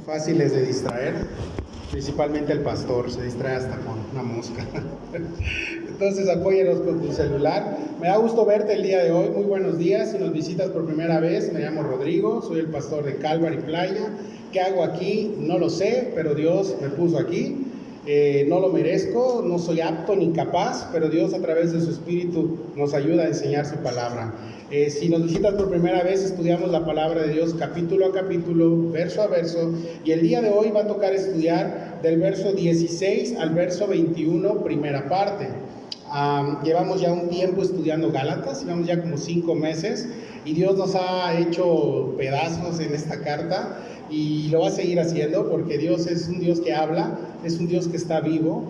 Fáciles de distraer, principalmente el pastor, se distrae hasta con una mosca. Entonces apóyanos con tu celular. Me da gusto verte el día de hoy, muy buenos días. Si nos visitas por primera vez, me llamo Rodrigo, soy el pastor de Calvary Playa. ¿Qué hago aquí? No lo sé, pero Dios me puso aquí. No lo merezco, no soy apto ni capaz, pero Dios a través de su Espíritu nos ayuda a enseñar su palabra. Si nos visitas por primera vez, estudiamos la palabra de Dios capítulo a capítulo, verso a verso, y el día de hoy va a tocar estudiar del verso 16 al verso 21, primera parte. Llevamos ya un tiempo estudiando Gálatas, llevamos ya como 5 meses, y Dios nos ha hecho pedazos en esta carta, y lo va a seguir haciendo porque Dios es un Dios que habla, es un Dios que está vivo.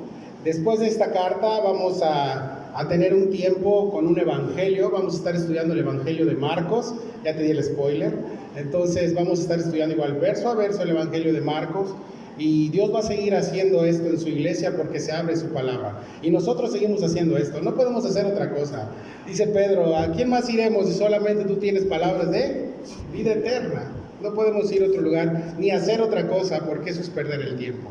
Después de esta carta vamos a tener un tiempo con un evangelio, vamos a estar estudiando el evangelio de Marcos, ya te di el spoiler, entonces vamos a estar estudiando igual verso a verso el evangelio de Marcos, y Dios va a seguir haciendo esto en su iglesia porque se abre su palabra, y nosotros seguimos haciendo esto, no podemos hacer otra cosa. Dice Pedro, ¿a quién más iremos si solamente tú tienes palabras de vida eterna? No podemos ir a otro lugar ni hacer otra cosa porque eso es perder el tiempo.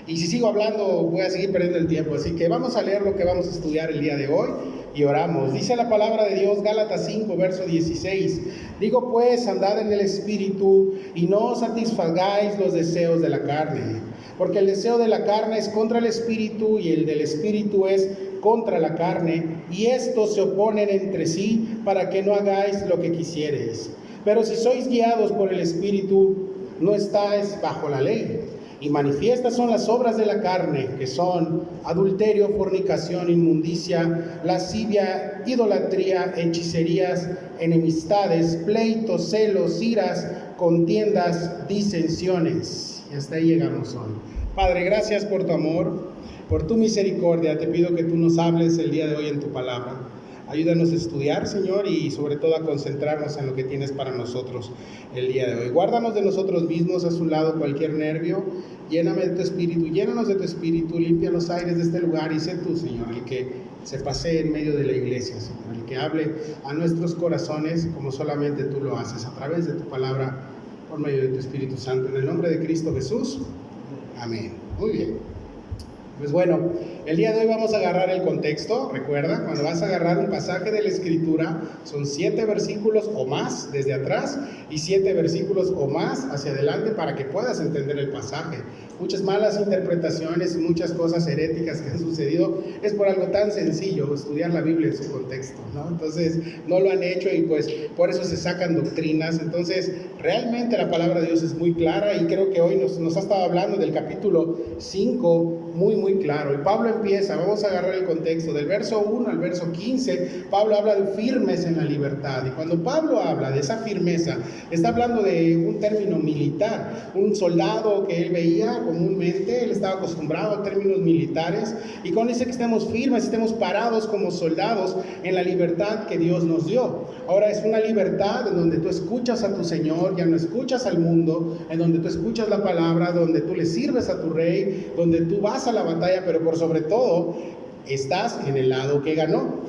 Y si sigo hablando voy a seguir perdiendo el tiempo. Así que vamos a leer lo que vamos a estudiar el día de hoy y oramos. Dice la palabra de Dios, Gálatas 5, verso 16. Digo pues, andad en el Espíritu y no satisfagáis los deseos de la carne. Porque el deseo de la carne es contra el Espíritu y el del Espíritu es contra la carne. Y estos se oponen entre sí para que no hagáis lo que quisiereis. Pero si sois guiados por el Espíritu, no estáis bajo la ley. Y manifiestas son las obras de la carne, que son adulterio, fornicación, inmundicia, lascivia, idolatría, hechicerías, enemistades, pleitos, celos, iras, contiendas, disensiones. Y hasta ahí llegamos hoy. Padre, gracias por tu amor, por tu misericordia. Te pido que tú nos hables el día de hoy en tu palabra. Ayúdanos a estudiar, Señor, y sobre todo a concentrarnos en lo que tienes para nosotros el día de hoy. Guárdanos de nosotros mismos, a su lado cualquier nervio. Lléname de tu espíritu, llénanos de tu espíritu, limpia los aires de este lugar y sé tú, Señor, el que se pasee en medio de la iglesia, Señor, el que hable a nuestros corazones como solamente tú lo haces, a través de tu palabra, por medio de tu Espíritu Santo. En el nombre de Cristo Jesús, amén. Muy bien. Pues bueno, el día de hoy vamos a agarrar el contexto. Recuerda, cuando vas a agarrar un pasaje de la Escritura, son 7 versículos o más desde atrás y 7 versículos o más hacia adelante para que puedas entender el pasaje. Muchas malas interpretaciones y muchas cosas heréticas que han sucedido es por algo tan sencillo, estudiar la Biblia en su contexto, ¿no? Entonces, no lo han hecho y pues por eso se sacan doctrinas. Entonces, realmente la palabra de Dios es muy clara y creo que hoy nos ha estado hablando del capítulo 5 muy claro. Y Pablo empieza, vamos a agarrar el contexto, del verso 1 al verso 15, Pablo habla de firmes en la libertad. Y cuando Pablo habla de esa firmeza, está hablando de un término militar, un soldado que él veía comúnmente, él estaba acostumbrado a términos militares, y cuando dice que estemos firmes, estemos parados como soldados en la libertad que Dios nos dio. Ahora es una libertad en donde tú escuchas a tu Señor, ya no escuchas al mundo, en donde tú escuchas la palabra, donde tú le sirves a tu rey, donde tú vas a la batalla, pero por sobre todo estás en el lado que ganó,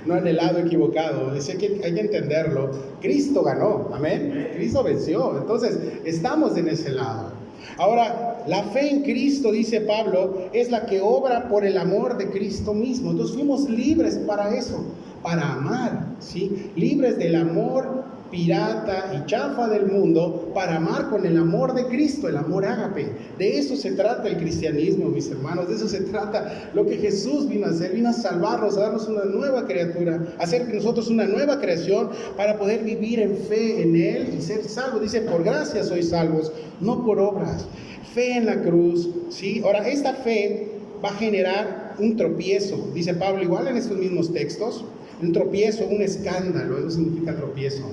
no en el lado equivocado. Hay que entenderlo. Cristo ganó, amén. Cristo venció, entonces estamos en ese lado. Ahora, la fe en Cristo, dice Pablo, es la que obra por el amor de Cristo mismo. Entonces fuimos libres para eso, para amar, ¿sí? Libres del amor pirata y chafa del mundo, para amar con el amor de Cristo, el amor ágape. De eso se trata el cristianismo, mis hermanos, de eso se trata lo que Jesús vino a hacer, vino a salvarnos, a darnos una nueva criatura, a hacer que nosotros una nueva creación para poder vivir en fe en Él y ser salvos. Dice, por gracia sois salvos, no por obras. Fe en la cruz, ¿sí? Ahora, esta fe va a generar un tropiezo, dice Pablo, igual en estos mismos textos, un tropiezo, un escándalo, eso significa tropiezo.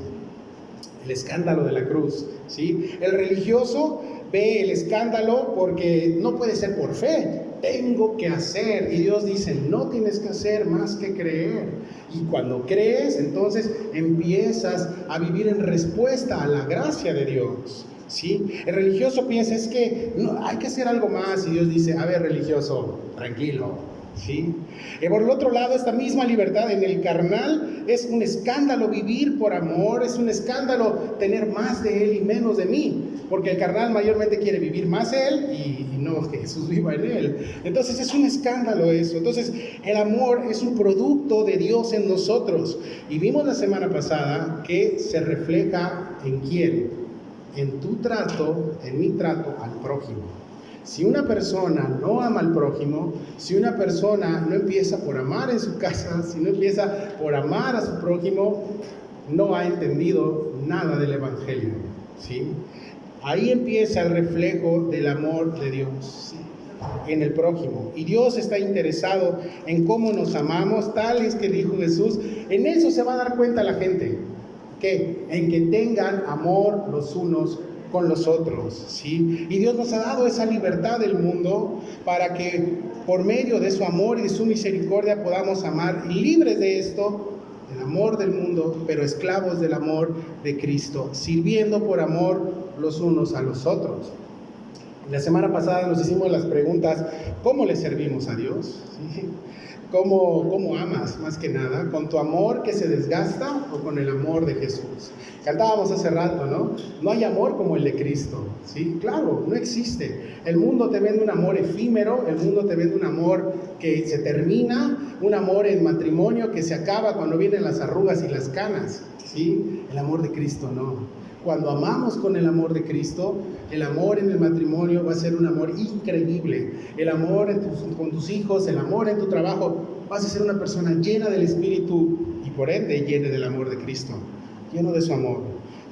El escándalo de la cruz, ¿sí? El religioso ve el escándalo porque no puede ser por fe, tengo que hacer, y Dios dice, no tienes que hacer más que creer, y cuando crees, entonces empiezas a vivir en respuesta a la gracia de Dios, ¿sí? El religioso piensa, es que no, hay que hacer algo más, y Dios dice, a ver, religioso, tranquilo, ¿sí? Y por el otro lado, esta misma libertad en el carnal es un escándalo vivir por amor, es un escándalo tener más de Él y menos de mí, porque el carnal mayormente quiere vivir más Él y no que Jesús viva en Él. Entonces es un escándalo eso. Entonces el amor es un producto de Dios en nosotros. Y vimos la semana pasada que se refleja en quién, en tu trato, en mi trato al prójimo. Si una persona no ama al prójimo, si una persona no empieza por amar en su casa, si no empieza por amar a su prójimo, no ha entendido nada del Evangelio, ¿sí? Ahí empieza el reflejo del amor de Dios, ¿sí?, en el prójimo. Y Dios está interesado en cómo nos amamos, tal es que dijo Jesús. En eso se va a dar cuenta la gente, que en que tengan amor los unos con los otros, ¿sí? Y Dios nos ha dado esa libertad del mundo para que por medio de su amor y de su misericordia podamos amar, libres de esto, del amor del mundo, pero esclavos del amor de Cristo, sirviendo por amor los unos a los otros. La semana pasada nos hicimos las preguntas: ¿cómo le servimos a Dios? ¿Sí? ¿Cómo amas más que nada? ¿Con tu amor que se desgasta o con el amor de Jesús? Cantábamos hace rato, ¿no? No hay amor como el de Cristo, ¿sí? Claro, no existe. El mundo te vende un amor efímero, el mundo te vende un amor que se termina, un amor en matrimonio que se acaba cuando vienen las arrugas y las canas, ¿sí? El amor de Cristo no. Cuando amamos con el amor de Cristo, el amor en el matrimonio va a ser un amor increíble. El amor con tus hijos, el amor en tu trabajo, vas a ser una persona llena del Espíritu y por ende llena del amor de Cristo, lleno de su amor.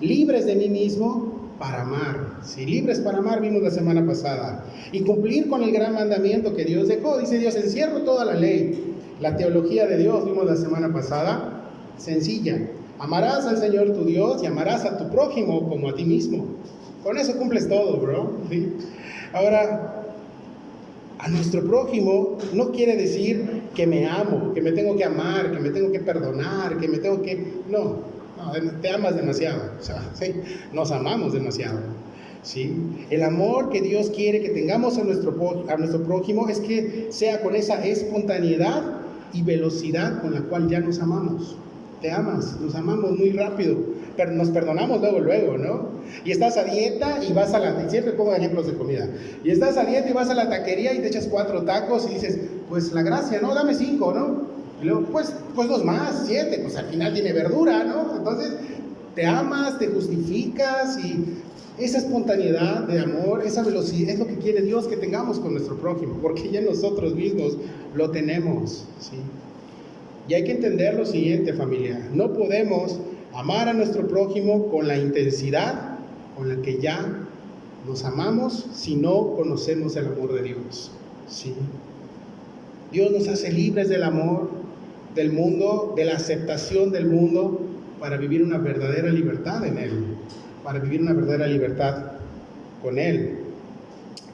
Libres de mí mismo para amar. Sí, libres para amar vimos la semana pasada. Y cumplir con el gran mandamiento que Dios dejó. Dice Dios: encierro toda la ley. La teología de Dios vimos la semana pasada, sencilla. Amarás al Señor tu Dios y amarás a tu prójimo como a ti mismo. Con eso cumples todo, bro, ¿sí? Ahora, a nuestro prójimo no quiere decir que me amo, que me tengo que amar, que me tengo que perdonar, que me tengo que... No, te amas demasiado, o sea, ¿sí? Nos amamos demasiado, ¿sí? El amor que Dios quiere que tengamos a nuestro prójimo es que sea con esa espontaneidad y velocidad con la cual ya nos amamos. Te amas, nos amamos muy rápido, pero nos perdonamos luego, ¿no? Y estás a dieta y vas a la... Siempre pongo ejemplos de comida. Y estás a dieta y vas a la taquería y te echas 4 tacos y dices: pues la gracia, ¿no? Dame 5, ¿no? Y luego, pues 2 más, 7, pues al final tiene verdura, ¿no? Entonces, te amas, te justificas y esa espontaneidad de amor, esa velocidad es lo que quiere Dios que tengamos con nuestro prójimo, porque ya nosotros mismos lo tenemos, ¿sí? Y hay que entender lo siguiente, familia: no podemos amar a nuestro prójimo con la intensidad con la que ya nos amamos si no conocemos el amor de Dios, ¿sí? Dios nos hace libres del amor del mundo, de la aceptación del mundo, para vivir una verdadera libertad en Él, para vivir una verdadera libertad con Él.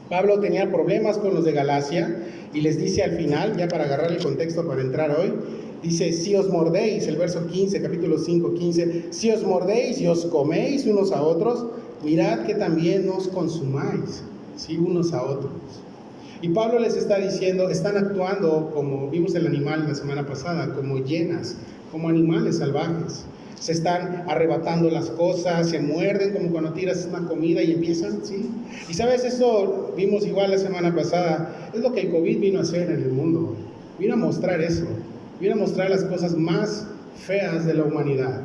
Pablo tenía problemas con los de Galacia y les dice al final, ya para agarrar el contexto para entrar hoy, dice: si os mordéis, el verso 15, capítulo 5, 15, si os mordéis y os coméis unos a otros, mirad que también os consumáis, ¿sí? Unos a otros. Y Pablo les está diciendo, están actuando como vimos el animal la semana pasada, como hienas, como animales salvajes. Se están arrebatando las cosas, se muerden como cuando tiras una comida y empiezan, ¿sí? Y sabes, eso vimos igual la semana pasada, es lo que el COVID vino a hacer en el mundo. Vino a mostrar eso, vino a mostrar las cosas más feas de la humanidad.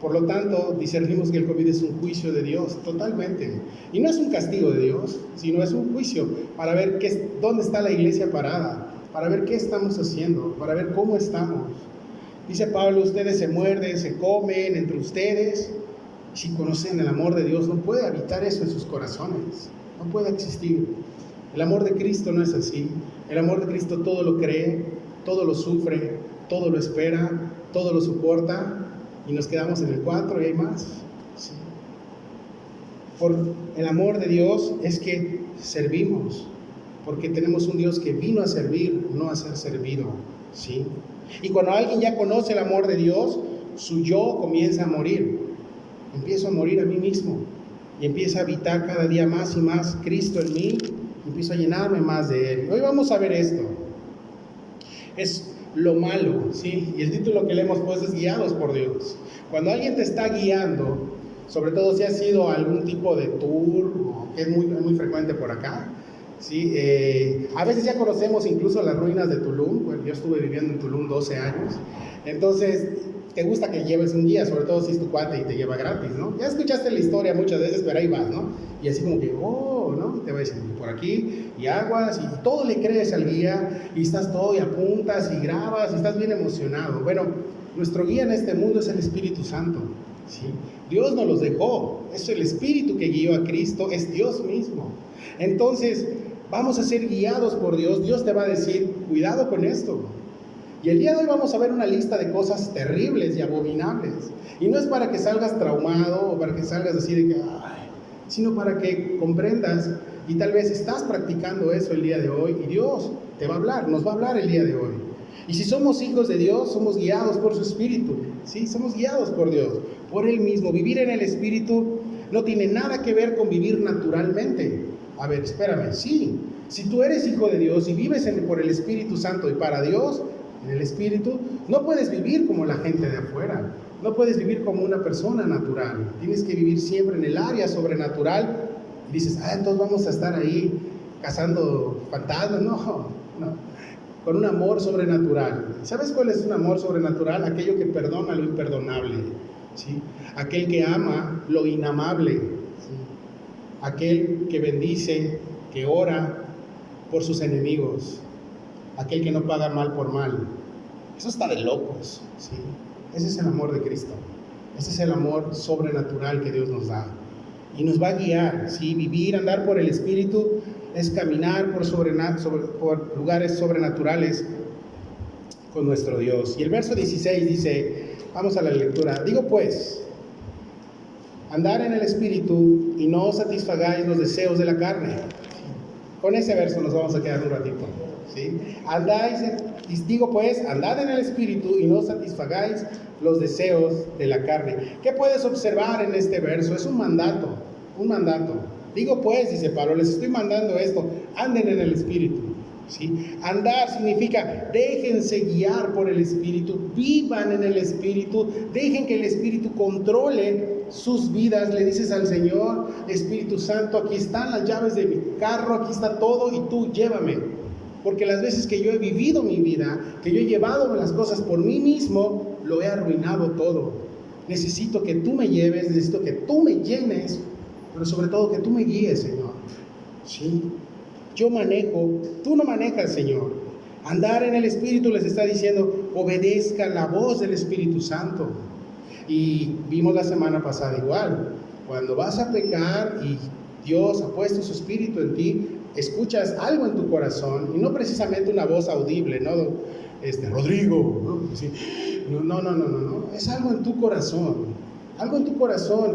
Por lo tanto, discernimos que el COVID es un juicio de Dios, totalmente. Y no es un castigo de Dios, sino es un juicio para ver dónde está la iglesia parada, para ver qué estamos haciendo, para ver cómo estamos. Dice Pablo: ustedes se muerden, se comen entre ustedes. Si conocen el amor de Dios, no puede habitar eso en sus corazones, no puede existir. El amor de Cristo no es así. El amor de Cristo todo lo cree, todo lo sufre, todo lo espera, todo lo soporta. Y nos quedamos en el 4 y hay más, ¿sí? Por el amor de Dios es que servimos, porque tenemos un Dios que vino a servir, no a ser servido, ¿sí? Y cuando alguien ya conoce el amor de Dios, su yo comienza a morir. Empiezo a morir a mí mismo y empieza a habitar cada día más y más Cristo en mí, y empiezo a llenarme más de Él. Hoy vamos a ver esto. es lo malo, ¿sí? Y el título que le hemos puesto es Guiados por Dios. Cuando alguien te está guiando, sobre todo si ha sido algún tipo de tour, que es muy frecuente por acá, ¿sí? A veces ya conocemos incluso las ruinas de Tulum. Bueno, yo estuve viviendo en Tulum 12 años, entonces te gusta que lleves un guía, sobre todo si es tu cuate y te lleva gratis, ¿no? Ya escuchaste la historia muchas veces, pero ahí vas, ¿no? Y así como que, ¿no? Y te va diciendo por aquí, y aguas, y todo le crees al guía, y estás todo, y apuntas, y grabas, y estás bien emocionado. Bueno, nuestro guía en este mundo es el Espíritu Santo, ¿sí? Dios nos los dejó, es el Espíritu que guió a Cristo, es Dios mismo. Entonces, vamos a ser guiados por Dios. Dios te va a decir, cuidado con esto. Y el día de hoy vamos a ver una lista de cosas terribles y abominables. Y no es para que salgas traumado o para que salgas así de que, sino para que comprendas y tal vez estás practicando eso el día de hoy y Dios te va a hablar, nos va a hablar el día de hoy. Y si somos hijos de Dios, somos guiados por su Espíritu, ¿sí? Somos guiados por Dios, por Él mismo. Vivir en el Espíritu no tiene nada que ver con vivir naturalmente. A ver, espérame, sí. Si tú eres hijo de Dios y vives por el Espíritu Santo y para Dios, en el Espíritu, no puedes vivir como la gente de afuera, no puedes vivir como una persona natural, tienes que vivir siempre en el área sobrenatural. Y dices, entonces vamos a estar ahí cazando fantasmas. No, con un amor sobrenatural. ¿Sabes cuál es un amor sobrenatural? Aquello que perdona lo imperdonable, ¿sí? Aquel que ama lo inamable, ¿sí? Aquel que bendice, que ora por sus enemigos, aquel que no paga mal por mal. Eso está de locos, ¿sí? Ese es el amor de Cristo. Ese es el amor sobrenatural que Dios nos da. Y nos va a guiar, ¿sí? Vivir, andar por el Espíritu es caminar por lugares sobrenaturales con nuestro Dios. Y el verso 16 dice, vamos a la lectura. Digo pues, andar en el Espíritu y no satisfagáis los deseos de la carne. Con ese verso nos vamos a quedar un ratito, ¿sí? Digo pues, andad en el Espíritu y no satisfagáis los deseos de la carne. ¿Qué puedes observar en este verso? Es un mandato, un mandato. Digo pues, dice Pablo, les estoy mandando esto, anden en el Espíritu, ¿sí? Andar significa, déjense guiar por el Espíritu, vivan en el Espíritu, dejen que el Espíritu controle sus vidas. Le dices al Señor, Espíritu Santo, aquí están las llaves de mi carro, aquí está todo y tú llévame. Porque las veces que yo he vivido mi vida, que yo he llevado las cosas por mí mismo, lo he arruinado todo. Necesito que tú me lleves, necesito que tú me llenes, pero sobre todo que tú me guíes, Señor. ¿Sí? Yo manejo, tú no manejas, Señor. Andar en el Espíritu les está diciendo, obedezca la voz del Espíritu Santo. Y vimos la semana pasada igual, cuando vas a pecar y Dios ha puesto su Espíritu en ti, escuchas algo en tu corazón, y no precisamente una voz audible, ¿no? Rodrigo, ¿no? Sí. No, es algo en tu corazón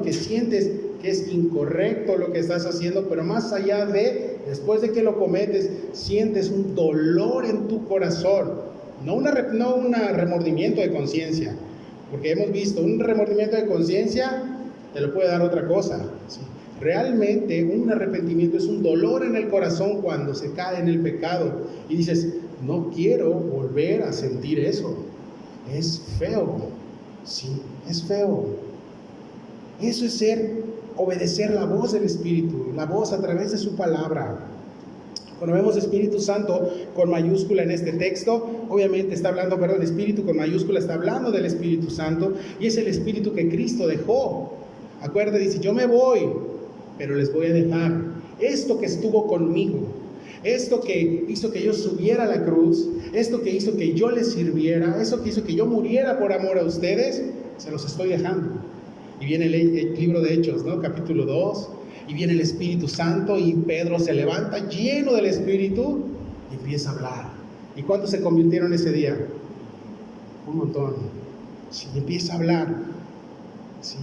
que sientes que es incorrecto lo que estás haciendo, pero más allá después de que lo cometes, sientes un dolor en tu corazón, no un remordimiento de conciencia, porque hemos visto, un remordimiento de conciencia te lo puede dar otra cosa, ¿sí? Realmente un arrepentimiento es un dolor en el corazón cuando se cae en el pecado y dices, no quiero volver a sentir eso. Es feo, sí, es feo. Eso es obedecer la voz del Espíritu, la voz a través de su palabra. Cuando vemos Espíritu Santo con mayúscula en este texto, obviamente está hablando, Espíritu con mayúscula está hablando del Espíritu Santo, y es el Espíritu que Cristo dejó. Acuérdate, dice, yo me voy, pero les voy a dejar esto que estuvo conmigo, esto que hizo que yo subiera a la cruz, esto que hizo que yo les sirviera, eso que hizo que yo muriera por amor a ustedes, se los estoy dejando. Y viene el libro de Hechos, ¿no? Capítulo 2, y viene el Espíritu Santo, y Pedro se levanta lleno del Espíritu y empieza a hablar. ¿Y cuántos se convirtieron ese día? Un montón. Sí, empieza a hablar. Sí.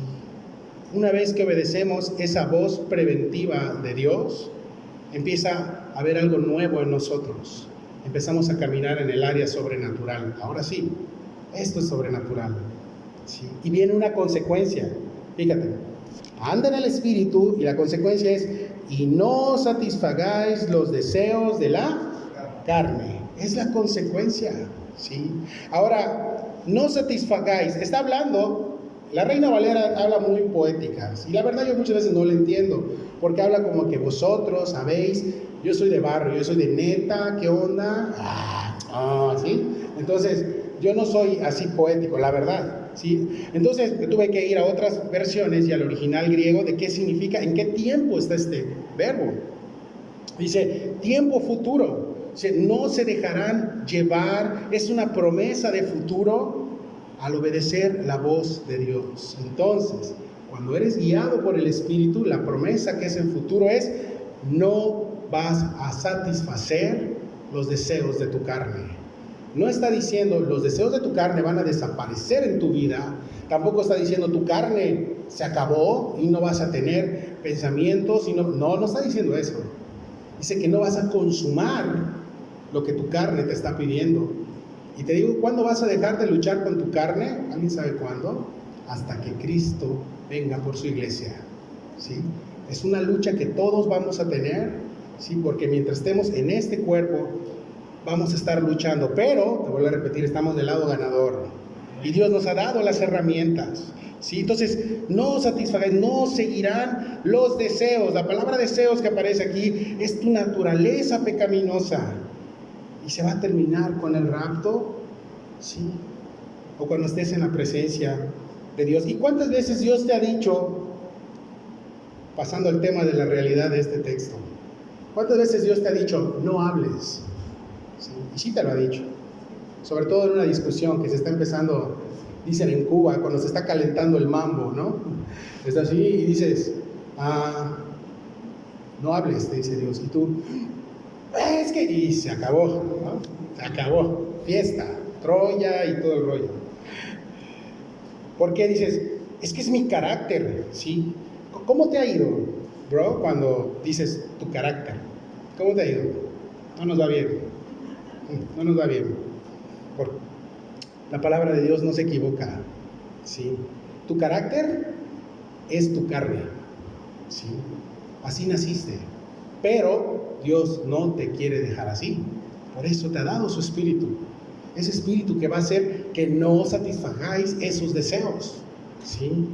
Una vez que obedecemos esa voz preventiva de Dios, empieza a haber algo nuevo en nosotros. Empezamos a caminar en el área sobrenatural. Ahora sí, esto es sobrenatural. ¿Sí? Y viene una consecuencia. Fíjate, anda en el Espíritu y la consecuencia es, y no satisfagáis los deseos de la carne. es la consecuencia, ¿sí? Ahora, no satisfagáis, está hablando, la Reina Valera habla muy poética, y la verdad yo muchas veces no la entiendo, porque habla como que vosotros sabéis, yo soy de barrio, yo soy de neta, ¿qué onda? ¿Sí? Entonces, yo no soy así poético, la verdad, ¿sí? Entonces, tuve que ir a otras versiones y al original griego de qué significa, en qué tiempo está este verbo. Dice, tiempo futuro, no se dejarán llevar, es una promesa de futuro al obedecer la voz de Dios. Entonces, cuando eres guiado por el Espíritu, la promesa que es en futuro es, no vas a satisfacer los deseos de tu carne. No está diciendo, los deseos de tu carne van a desaparecer en tu vida. Tampoco está diciendo, tu carne se acabó y no vas a tener pensamientos. No está diciendo eso. Dice que no vas a consumar lo que tu carne te está pidiendo. Y te digo, ¿cuándo vas a dejar de luchar con tu carne? ¿Alguien sabe cuándo? Hasta que Cristo venga por su iglesia, ¿sí? Es una lucha que todos vamos a tener, ¿sí? Porque mientras estemos en este cuerpo, vamos a estar luchando. Pero, te vuelvo a repetir, estamos del lado ganador. Y Dios nos ha dado las herramientas, ¿sí? Entonces, no satisfagáis, no seguirán los deseos. La palabra deseos que aparece aquí es tu naturaleza pecaminosa. Y se va a terminar con el rapto, ¿sí? O cuando estés en la presencia de Dios. ¿Y cuántas veces Dios te ha dicho, pasando al tema de la realidad de este texto, cuántas veces Dios te ha dicho, no hables? ¿Sí? Y sí te lo ha dicho. Sobre todo en una discusión que se está empezando, dicen en Cuba, cuando se está calentando el mambo, ¿no? Está así y dices, no hables, te dice Dios. Y tú, es que, y se acabó, ¿no? Se acabó, fiesta, Troya y todo el rollo. ¿Por qué dices? Es que es mi carácter, ¿sí? ¿Cómo te ha ido, bro, cuando dices tu carácter? ¿Cómo te ha ido? No nos va bien, no nos va bien. Porque la palabra de Dios no se equivoca, ¿sí? Tu carácter es tu carne, ¿sí? Así naciste, pero Dios no te quiere dejar así. Por eso te ha dado su espíritu. Ese espíritu que va a hacer que no satisfagáis esos deseos, ¿sí?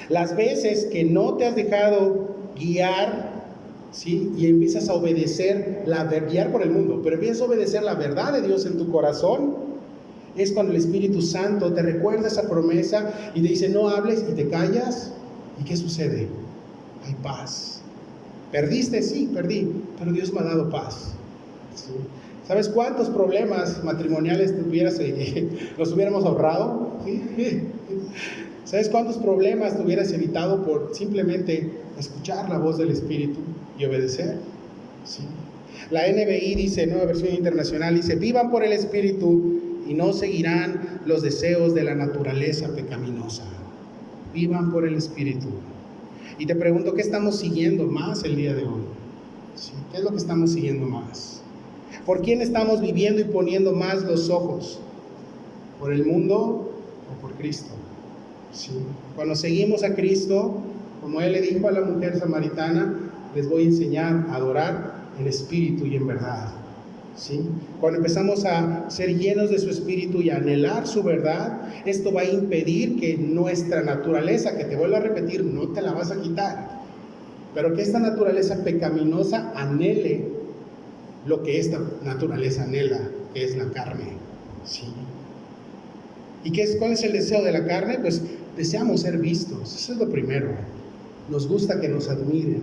Las veces que no te has dejado guiar, ¿sí? Y empiezas a obedecer, guiar por el mundo, pero empiezas a obedecer la verdad de Dios en tu corazón, es cuando el Espíritu Santo te recuerda esa promesa y te dice, no hables, y te callas. ¿Y qué sucede? Hay paz. ¿Perdiste? Sí, perdí, pero Dios me ha dado paz, ¿sí? ¿Sabes cuántos problemas matrimoniales nos hubiéramos ahorrado? ¿Sí? ¿Sabes cuántos problemas te hubieras evitado por simplemente escuchar la voz del Espíritu y obedecer? ¿Sí? La NBI dice, Nueva Versión Internacional, dice, vivan por el Espíritu y no seguirán los deseos de la naturaleza pecaminosa. Vivan por el Espíritu. Y te pregunto, ¿qué estamos siguiendo más el día de hoy? ¿Sí? ¿Qué es lo que estamos siguiendo más? ¿Por quién estamos viviendo y poniendo más los ojos? ¿Por el mundo o por Cristo? ¿Sí? Cuando seguimos a Cristo, como Él le dijo a la mujer samaritana, les voy a enseñar a adorar en espíritu y en verdad, ¿sí? Cuando empezamos a ser llenos de su espíritu y a anhelar su verdad, esto va a impedir que nuestra naturaleza, que te vuelvo a repetir, no te la vas a quitar, pero que esta naturaleza pecaminosa anhele lo que esta naturaleza anhela, que es la carne, ¿sí? ¿Y cuál es el deseo de la carne? Pues deseamos ser vistos, eso es lo primero. Nos gusta que nos admiren,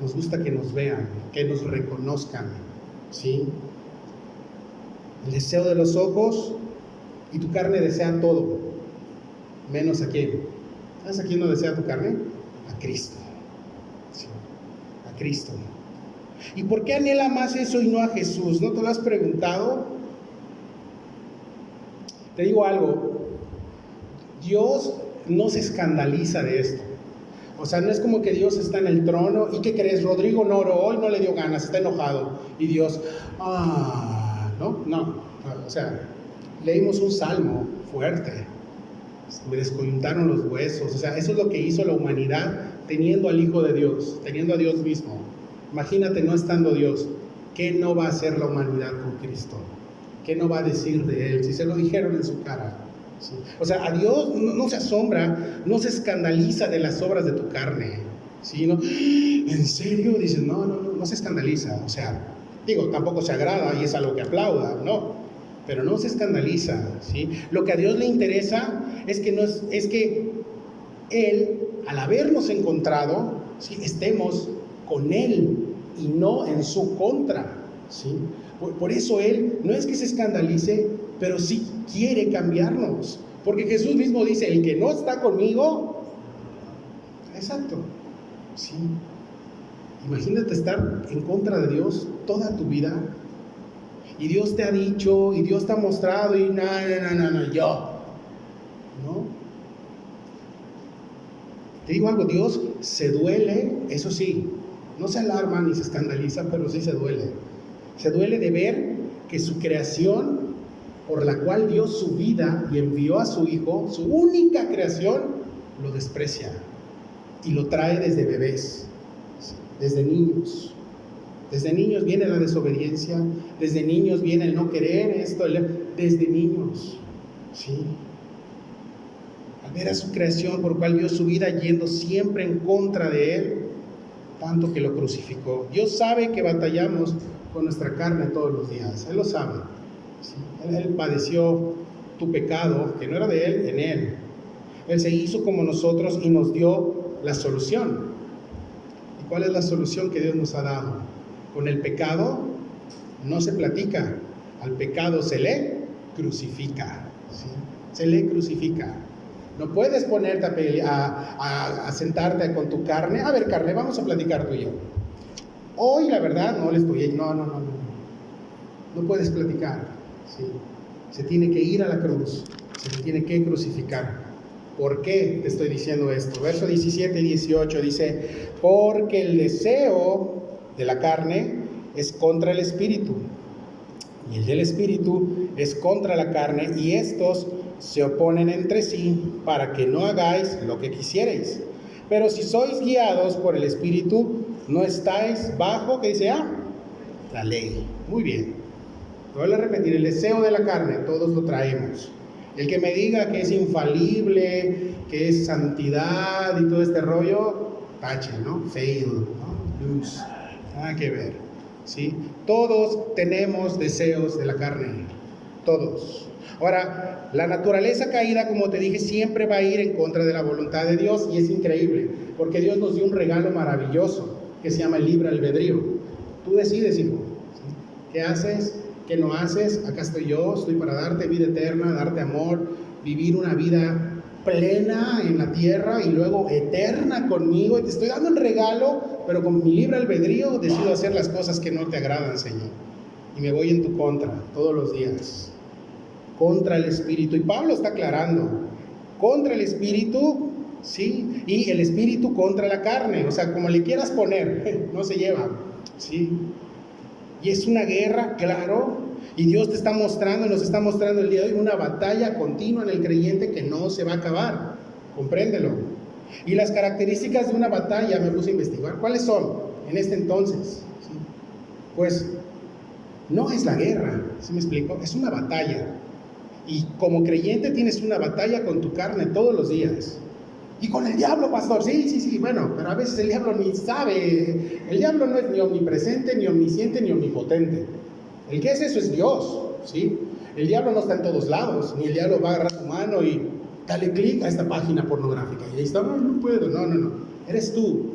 nos gusta que nos vean, que nos reconozcan, ¿sí? El deseo de los ojos, y tu carne desea todo, menos a quién. ¿Sabes a quién no desea tu carne? A Cristo, ¿sí? A Cristo. ¿Y por qué anhela más eso y no a Jesús? ¿No te lo has preguntado? Te digo algo, Dios no se escandaliza de esto. O sea, no es como que Dios está en el trono y ¿qué crees? Rodrigo no oró, hoy no le dio ganas, está enojado. Y Dios, no. O sea, leímos un salmo fuerte, me descoyuntaron los huesos. O sea, eso es lo que hizo la humanidad teniendo al Hijo de Dios, teniendo a Dios mismo. Imagínate no estando Dios. ¿qué no va a hacer la humanidad con Cristo? ¿Qué no va a decir de Él? Si se lo dijeron en su cara. ¿Sí? O sea, a Dios no se asombra, no se escandaliza de las obras de tu carne. ¿Sí? ¿No? ¿En serio? Dices, no se escandaliza. O sea, digo, tampoco se agrada y es algo que aplauda, no. Pero no se escandaliza. ¿Sí? Lo que a Dios le interesa es que Él, al habernos encontrado, ¿sí?, estemos con Él y no en su contra. ¿Sí? Por eso Él no es que se escandalice, pero sí quiere cambiarnos. Porque Jesús mismo dice, el que no está conmigo, exacto. ¿Sí? Imagínate estar en contra de Dios toda tu vida. Y Dios te ha dicho, y Dios te ha mostrado, y no, yo. ¿No? Te digo algo, Dios se duele, eso sí, no se alarma ni se escandaliza, pero sí se duele. Se duele de ver que su creación, por la cual dio su vida y envió a su Hijo, su única creación, lo desprecia. Y lo trae desde bebés, desde niños. Desde niños viene la desobediencia, desde niños viene el no querer esto, desde niños. ¿Sí? Al ver a su creación, por cual dio su vida yendo siempre en contra de Él, tanto que lo crucificó. Dios sabe que batallamos con nuestra carne todos los días, Él lo sabe. ¿Sí? Él padeció tu pecado, que no era de Él, en Él. Él se hizo como nosotros y nos dio la solución. ¿Y cuál es la solución que Dios nos ha dado? Con el pecado no se platica, al pecado se le crucifica. ¿Sí? Se le crucifica. No puedes ponerte a sentarte con tu carne. A ver, carne, vamos a platicar tú y yo. Hoy, la verdad, no puedes platicar. ¿Sí? Se tiene que ir a la cruz, se tiene que crucificar. ¿Por qué te estoy diciendo esto? Verso 17 y 18 dice, porque el deseo de la carne es contra el espíritu, y el del espíritu es contra la carne, y estos se oponen entre sí para que no hagáis lo que quisierais. Pero si sois guiados por el espíritu, no estáis bajo, ¿qué dice? La ley. Muy bien. Vuelvo a repetir, el deseo de la carne, todos lo traemos. El que me diga que es infalible, que es santidad y todo este rollo, tache, ¿no? Fail, ¿no? Lose. Nada que ver. ¿Sí? Todos tenemos deseos de la carne. Todos. Ahora, la naturaleza caída, como te dije, siempre va a ir en contra de la voluntad de Dios, y es increíble, porque Dios nos dio un regalo maravilloso que se llama el libre albedrío. Tú decides, hijo. ¿Sí? ¿Qué haces? ¿Qué no haces? Acá estoy yo, estoy para darte vida eterna, darte amor, vivir una vida plena en la tierra y luego eterna conmigo, y te estoy dando un regalo, pero con mi libre albedrío decido hacer las cosas que no te agradan, Señor, y me voy en tu contra todos los días, contra el espíritu. Y Pablo está aclarando, contra el espíritu, ¿sí? Y el espíritu contra la carne, o sea, como le quieras poner, no se lleva, ¿sí? Y es una guerra, claro, y Dios te está mostrando, nos está mostrando el día de hoy una batalla continua en el creyente que no se va a acabar, compréndelo. Y las características de una batalla, me puse a investigar, ¿cuáles son en este entonces? ¿Sí? Pues no es la guerra, ¿sí me explico? Es una batalla, y como creyente tienes una batalla con tu carne todos los días. Y con el diablo, pastor, sí, bueno, pero a veces el diablo ni sabe. El diablo no es ni omnipresente, ni omnisciente, ni omnipotente. El que es eso es Dios, ¿sí? El diablo no está en todos lados, ni el diablo va a agarrar tu mano y dale clic a esta página pornográfica. Y ahí está, no puedo, no, eres tú.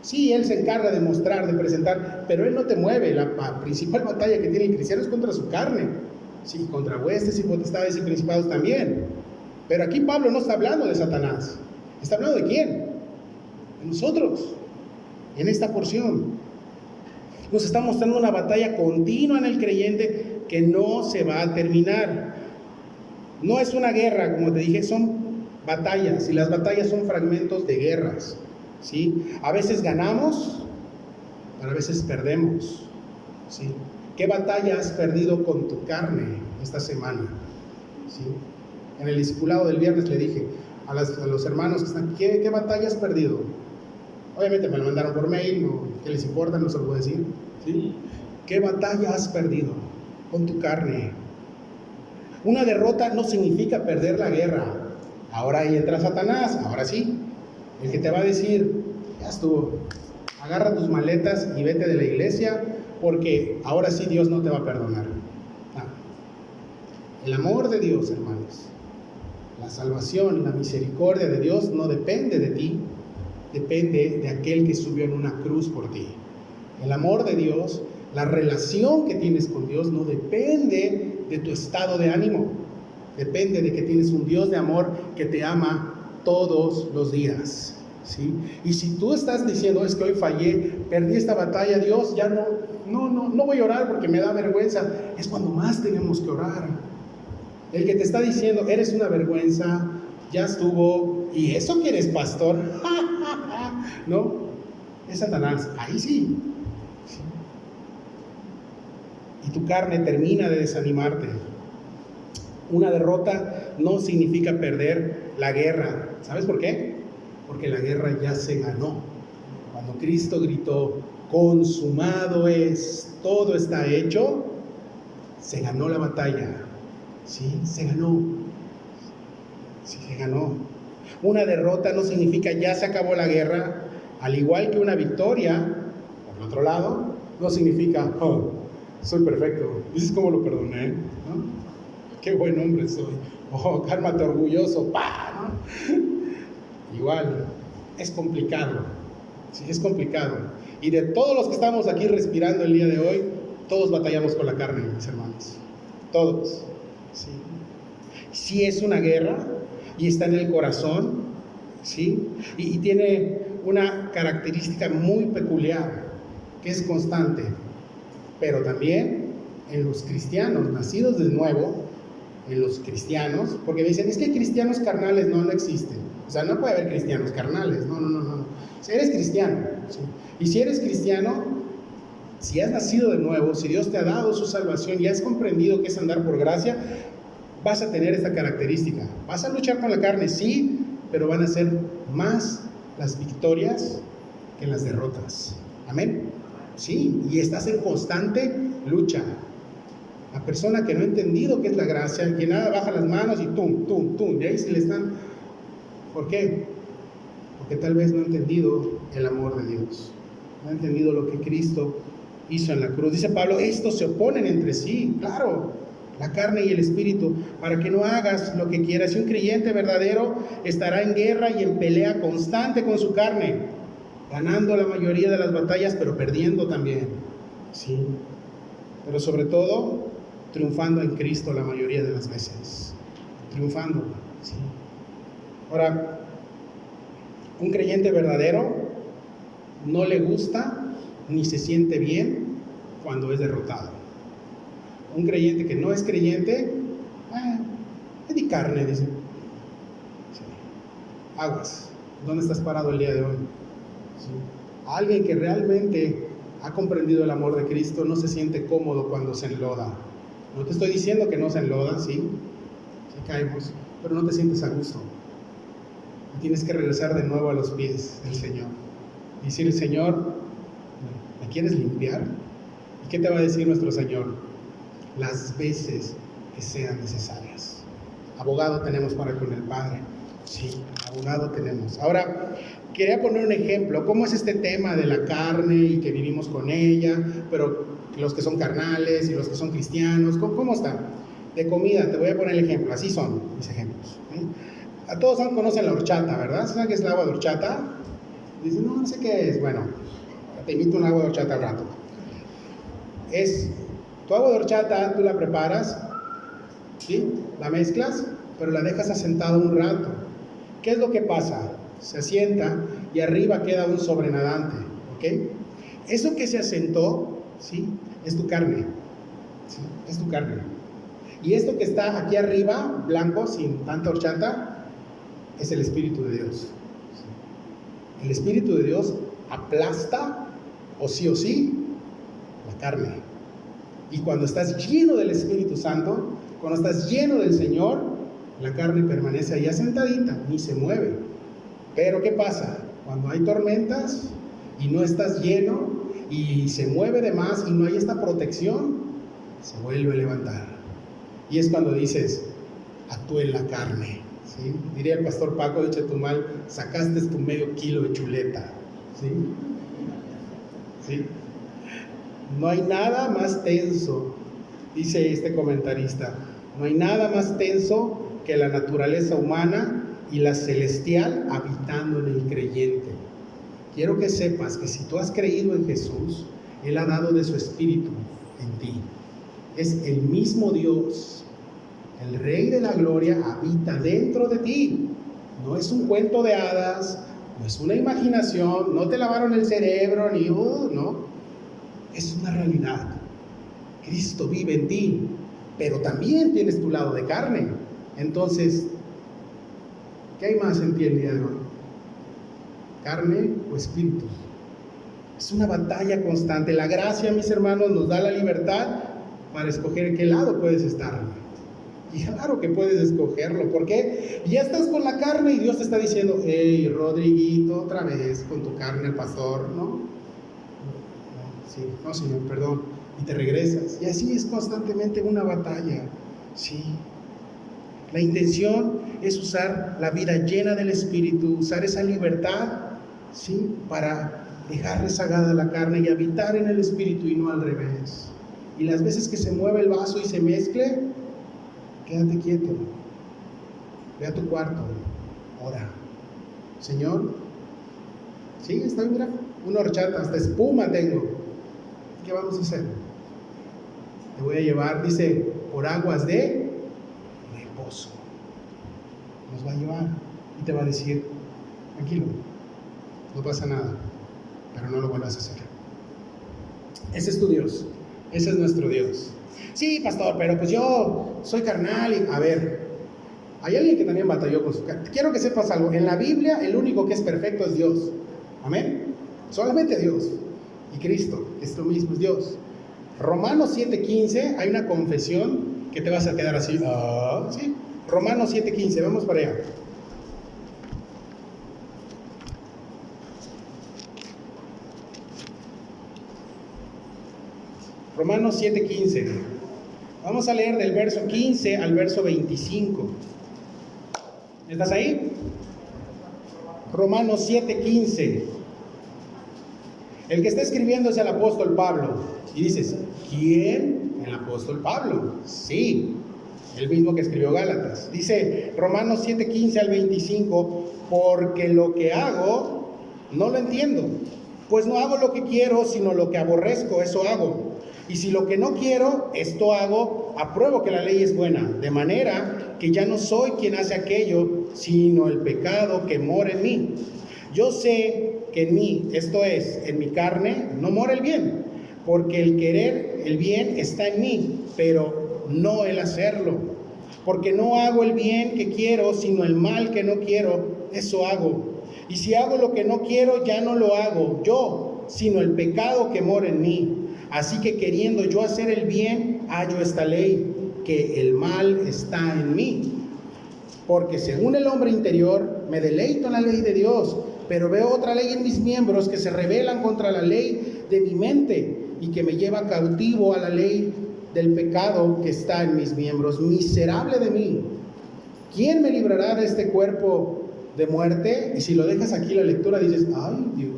Sí, él se encarga de mostrar, de presentar, pero él no te mueve. La principal batalla que tiene el cristiano es contra su carne, sí, contra huestes y potestades y principados también. Pero aquí Pablo no está hablando de Satanás. ¿Está hablando de quién? De nosotros, en esta porción. Nos está mostrando una batalla continua en el creyente que no se va a terminar. No es una guerra, como te dije, son batallas, y las batallas son fragmentos de guerras, ¿sí? A veces ganamos, pero a veces perdemos, ¿sí? ¿Qué batalla has perdido con tu carne esta semana? ¿Sí? En el discipulado del viernes le dije a los hermanos que están, ¿qué batalla has perdido? Obviamente me lo mandaron por mail, ¿no? ¿Qué les importa? No se lo puedo decir, ¿sí? ¿Qué batalla has perdido con tu carne? Una derrota no significa perder la guerra. Ahora ahí entra Satanás, ahora sí. El que te va a decir, ya estuvo, agarra tus maletas y vete de la iglesia, porque ahora sí Dios no te va a perdonar. No. El amor de Dios, hermanos, la salvación, la misericordia de Dios no depende de ti, depende de aquel que subió en una cruz por ti. El amor de Dios, la relación que tienes con Dios no depende de tu estado de ánimo, depende de que tienes un Dios de amor que te ama todos los días, ¿sí? Y si tú estás diciendo, es que hoy fallé, perdí esta batalla, Dios, ya no voy a orar porque me da vergüenza, es cuando más tenemos que orar. El que te está diciendo, eres una vergüenza, ya estuvo, y eso que eres pastor, ¿no? Es Satanás, ahí sí. Y tu carne termina de desanimarte. Una derrota no significa perder la guerra. ¿Sabes por qué? Porque la guerra ya se ganó. Cuando Cristo gritó, consumado es, todo está hecho, se ganó la batalla. Sí, se ganó. Sí, se ganó. Una derrota no significa ya se acabó la guerra, al igual que una victoria, por el otro lado, no significa, oh, soy perfecto. ¿Dices cómo lo perdoné? ¿No? Qué buen hombre soy. Oh, cálmate orgulloso. ¡Pah! ¿No? Igual, es complicado. Sí, es complicado. Y de todos los que estamos aquí respirando el día de hoy, todos batallamos con la carne, mis hermanos. Todos. Sí. Sí es una guerra y está en el corazón, ¿sí? Y tiene una característica muy peculiar, que es constante. Pero también en los cristianos, nacidos de nuevo, en los cristianos, porque me dicen, es que hay cristianos carnales, no existen. O sea, no puede haber cristianos carnales, no. Si eres cristiano, ¿sí? Y si eres cristiano, si has nacido de nuevo, si Dios te ha dado su salvación y has comprendido que es andar por gracia, vas a tener esta característica. Vas a luchar con la carne, sí, pero van a ser más las victorias que las derrotas. Amén. Sí, y estás en constante lucha. La persona que no ha entendido qué es la gracia, que nada baja las manos y tum, de ahí se le están. ¿Por qué? Porque tal vez no ha entendido el amor de Dios, no ha entendido lo que Cristo hizo en la cruz. Dice Pablo, estos se oponen entre sí, claro, la carne y el espíritu, para que no hagas lo que quieras. Y un creyente verdadero estará en guerra y en pelea constante con su carne, ganando la mayoría de las batallas, pero perdiendo también, sí, pero sobre todo triunfando en Cristo la mayoría de las veces, triunfando, sí. Ahora, un creyente verdadero no le gusta ni se siente bien cuando es derrotado. Un creyente que no es creyente, es mi carne, dice. Sí. Aguas, ¿dónde estás parado el día de hoy? Sí. Alguien que realmente ha comprendido el amor de Cristo no se siente cómodo cuando se enloda. No te estoy diciendo que no se enloda, sí caemos, pero no te sientes a gusto. Tienes que regresar de nuevo a los pies del Señor. Y decirle, Señor, ¿me quieres limpiar? ¿Y qué te va a decir nuestro Señor? Las veces que sean necesarias. Abogado tenemos para con el Padre. Sí, abogado tenemos. Ahora, quería poner un ejemplo. ¿Cómo es este tema de la carne y que vivimos con ella? Pero los que son carnales y los que son cristianos, ¿cómo están? De comida, te voy a poner el ejemplo. Así son mis ejemplos. A todos conocen la horchata, ¿verdad? ¿Saben qué es el agua de horchata? Dicen, no sé qué es. Bueno, te invito a un agua de horchata al rato. Tu agua de horchata, tú la preparas, ¿sí? La mezclas, pero la dejas asentada un rato. ¿Qué es lo que pasa? Se asienta y arriba queda un sobrenadante, ¿ok? Eso que se asentó, ¿sí? Es tu carne, ¿sí? Es tu carne. Y esto que está aquí arriba, blanco, sin tanta horchata, es el Espíritu de Dios. ¿Sí? El Espíritu de Dios aplasta, o sí, la carne. Y cuando estás lleno del Espíritu Santo, cuando estás lleno del Señor, la carne permanece ahí asentadita, ni se mueve. Pero ¿qué pasa? Cuando hay tormentas y no estás lleno y se mueve de más y no hay esta protección, se vuelve a levantar. Y es cuando dices, actúe en la carne, ¿sí? Diría el pastor Paco de Chetumal, sacaste tu medio kilo de chuleta, ¿sí? ¿Sí? No hay nada más tenso, dice este comentarista, no hay nada más tenso que la naturaleza humana y la celestial habitando en el creyente. Quiero que sepas que si tú has creído en Jesús, Él ha dado de su espíritu en ti. Es el mismo Dios, el Rey de la Gloria, habita dentro de ti. No es un cuento de hadas, no es una imaginación, no te lavaron el cerebro, ni no. Es una realidad. Cristo vive en ti, pero también tienes tu lado de carne. Entonces, ¿qué hay más en ti el día de hoy? ¿Carne o espíritu? Es una batalla constante. La gracia, mis hermanos, nos da la libertad para escoger en qué lado puedes estar. Y claro que puedes escogerlo. ¿Por qué? Ya estás con la carne y Dios te está diciendo, hey, Rodriguito, otra vez con tu carne al pastor, ¿no? Sí, no, Señor, perdón. Y te regresas. Y así es constantemente una batalla. Sí. La intención es usar la vida llena del Espíritu, usar esa libertad, ¿sí? Para dejar rezagada la carne y habitar en el Espíritu y no al revés. Y las veces que se mueve el vaso y se mezcle, quédate quieto. Ve a tu cuarto. Ora. Señor, sí, está bien, mira, una horchata, hasta espuma tengo. ¿Qué vamos a hacer? Te voy a llevar, dice, por aguas de reposo. Nos va a llevar y te va a decir, tranquilo, no pasa nada, pero no lo vuelvas a hacer. Ese es tu Dios, ese es nuestro Dios. Sí, pastor, pero pues yo soy carnal y, a ver, hay alguien que también batalló con su carne. Quiero que sepas algo, en la Biblia el único que es perfecto es Dios, amén, solamente Dios. Y Cristo, es lo mismo, es Dios. Romanos 7:15, hay una confesión que te vas a quedar así, ¿sí? Romanos 7:15, vamos para allá. Romanos 7:15. Vamos a leer del verso 15 al verso 25. ¿Estás ahí? Romanos 7:15. El que está escribiendo es el apóstol Pablo. Y dices, ¿quién? El apóstol Pablo. Sí, el mismo que escribió Gálatas. Dice Romanos 7:15 al 25, porque lo que hago no lo entiendo, pues no hago lo que quiero, sino lo que aborrezco, eso hago. Y si lo que no quiero, esto hago, apruebo que la ley es buena, de manera que ya no soy quien hace aquello, sino el pecado que mora en mí. Yo sé que en mí, esto es, en mi carne, no mora el bien, porque el querer el bien está en mí, pero no el hacerlo. Porque no hago el bien que quiero, sino el mal que no quiero, eso hago. Y si hago lo que no quiero, ya no lo hago yo, sino el pecado que mora en mí. Así que queriendo yo hacer el bien, hallo esta ley, que el mal está en mí. Porque según el hombre interior, me deleito en la ley de Dios, pero veo otra ley en mis miembros que se rebelan contra la ley de mi mente y que me lleva cautivo a la ley del pecado que está en mis miembros. Miserable de mí, ¿quién me librará de este cuerpo de muerte? Y si lo dejas aquí la lectura dices, ay Dios,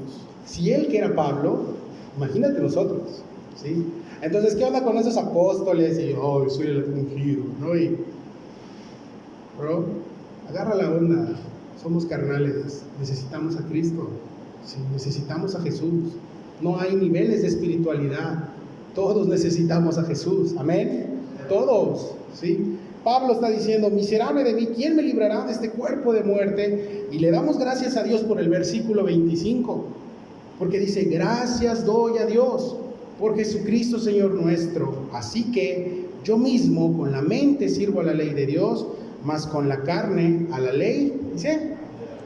si él que era Pablo, imagínate nosotros, ¿sí? Entonces, ¿qué onda con esos apóstoles? Y yo, soy el ungido, ¿no? Y, bro, agarra la onda, somos carnales, necesitamos a Cristo, ¿sí? Necesitamos a Jesús. No hay niveles de espiritualidad, todos necesitamos a Jesús, amén, todos, ¿sí? Pablo está diciendo, miserable de mí, ¿quién me librará de este cuerpo de muerte? Y le damos gracias a Dios por el versículo 25, porque dice, gracias doy a Dios por Jesucristo Señor nuestro. Así que yo mismo con la mente sirvo a la ley de Dios, mas con la carne a la ley, dice,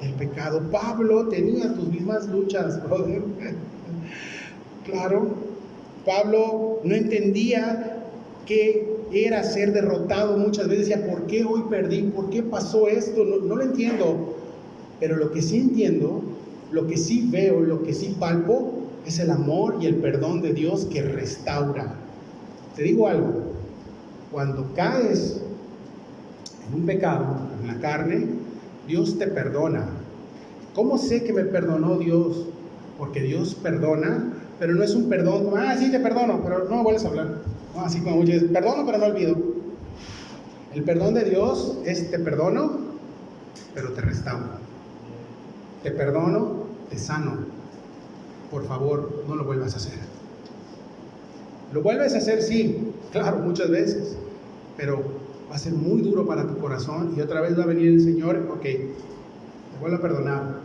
el pecado. Pablo tenía tus mismas luchas, brother. Claro, Pablo no entendía qué era ser derrotado muchas veces. Decía, ¿por qué hoy perdí? ¿Por qué pasó esto? No lo entiendo. Pero lo que sí entiendo, lo que sí veo, lo que sí palpo, Es el amor y el perdón de Dios que restaura. Te digo algo, cuando caes en un pecado, en la carne, Dios te perdona. ¿Cómo sé que me perdonó Dios? Porque Dios perdona, pero no es un perdón como, sí te perdono, pero no me vuelves a hablar. No, así como muchas veces, perdono pero no olvido. El perdón de Dios es te perdono, pero te restauro. Te perdono, te sano. Por favor, no lo vuelvas a hacer. Lo vuelves a hacer, sí, claro, muchas veces, pero va a ser muy duro para tu corazón y otra vez va a venir el Señor, ok, te vuelvo a perdonar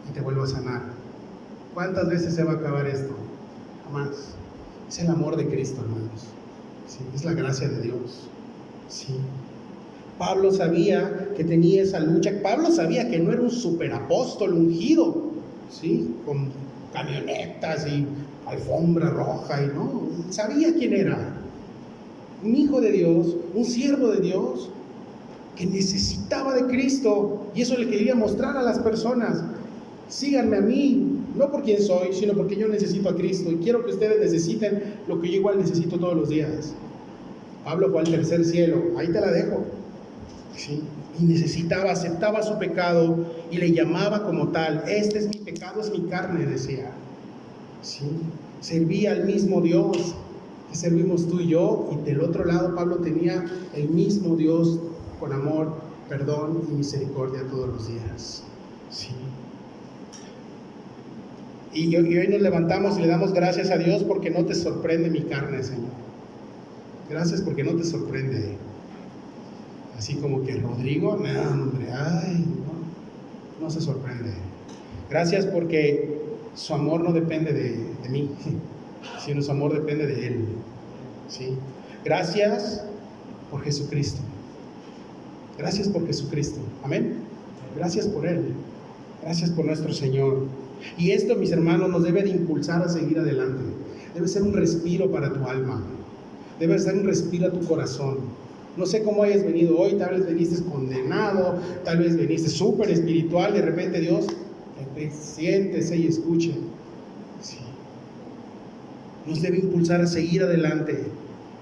y te vuelvo a sanar. ¿Cuántas veces se va a acabar esto? Jamás. Es el amor de Cristo, hermanos. Sí, es la gracia de Dios. Sí. Pablo sabía que tenía esa lucha. Pablo sabía que no era un superapóstol ungido, ¿sí? Con camionetas y alfombra roja y no. Sabía quién era. Un hijo de Dios, un siervo de Dios que necesitaba de Cristo y eso le quería mostrar a las personas. Síganme a mí, no por quién soy, sino porque yo necesito a Cristo y quiero que ustedes necesiten lo que yo igual necesito todos los días. Pablo fue al tercer cielo, ahí te la dejo. ¿Sí? Y necesitaba, aceptaba su pecado y le llamaba como tal. Este es mi pecado, es mi carne, decía. ¿Sí? Servía al mismo Dios que servimos tú y yo, y del otro lado Pablo tenía el mismo Dios con amor, perdón y misericordia todos los días. ¿Sí? Y hoy nos levantamos y le damos gracias a Dios porque no te sorprende mi carne, Señor. Gracias porque no te sorprende. Así como que Rodrigo, no, hombre, no se sorprende. Gracias porque su amor no depende de mí, sino su amor depende de Él. ¿Sí? Gracias por Jesucristo. Gracias por Jesucristo. Amén. Gracias por Él. Gracias por nuestro Señor. Y esto, mis hermanos, nos debe de impulsar a seguir adelante. Debe ser un respiro para tu alma. Debe ser un respiro a tu corazón. No sé cómo hayas venido hoy, tal vez veniste condenado, tal vez veniste súper espiritual, de repente Dios, siéntese y escuche. Sí. Nos debe impulsar a seguir adelante.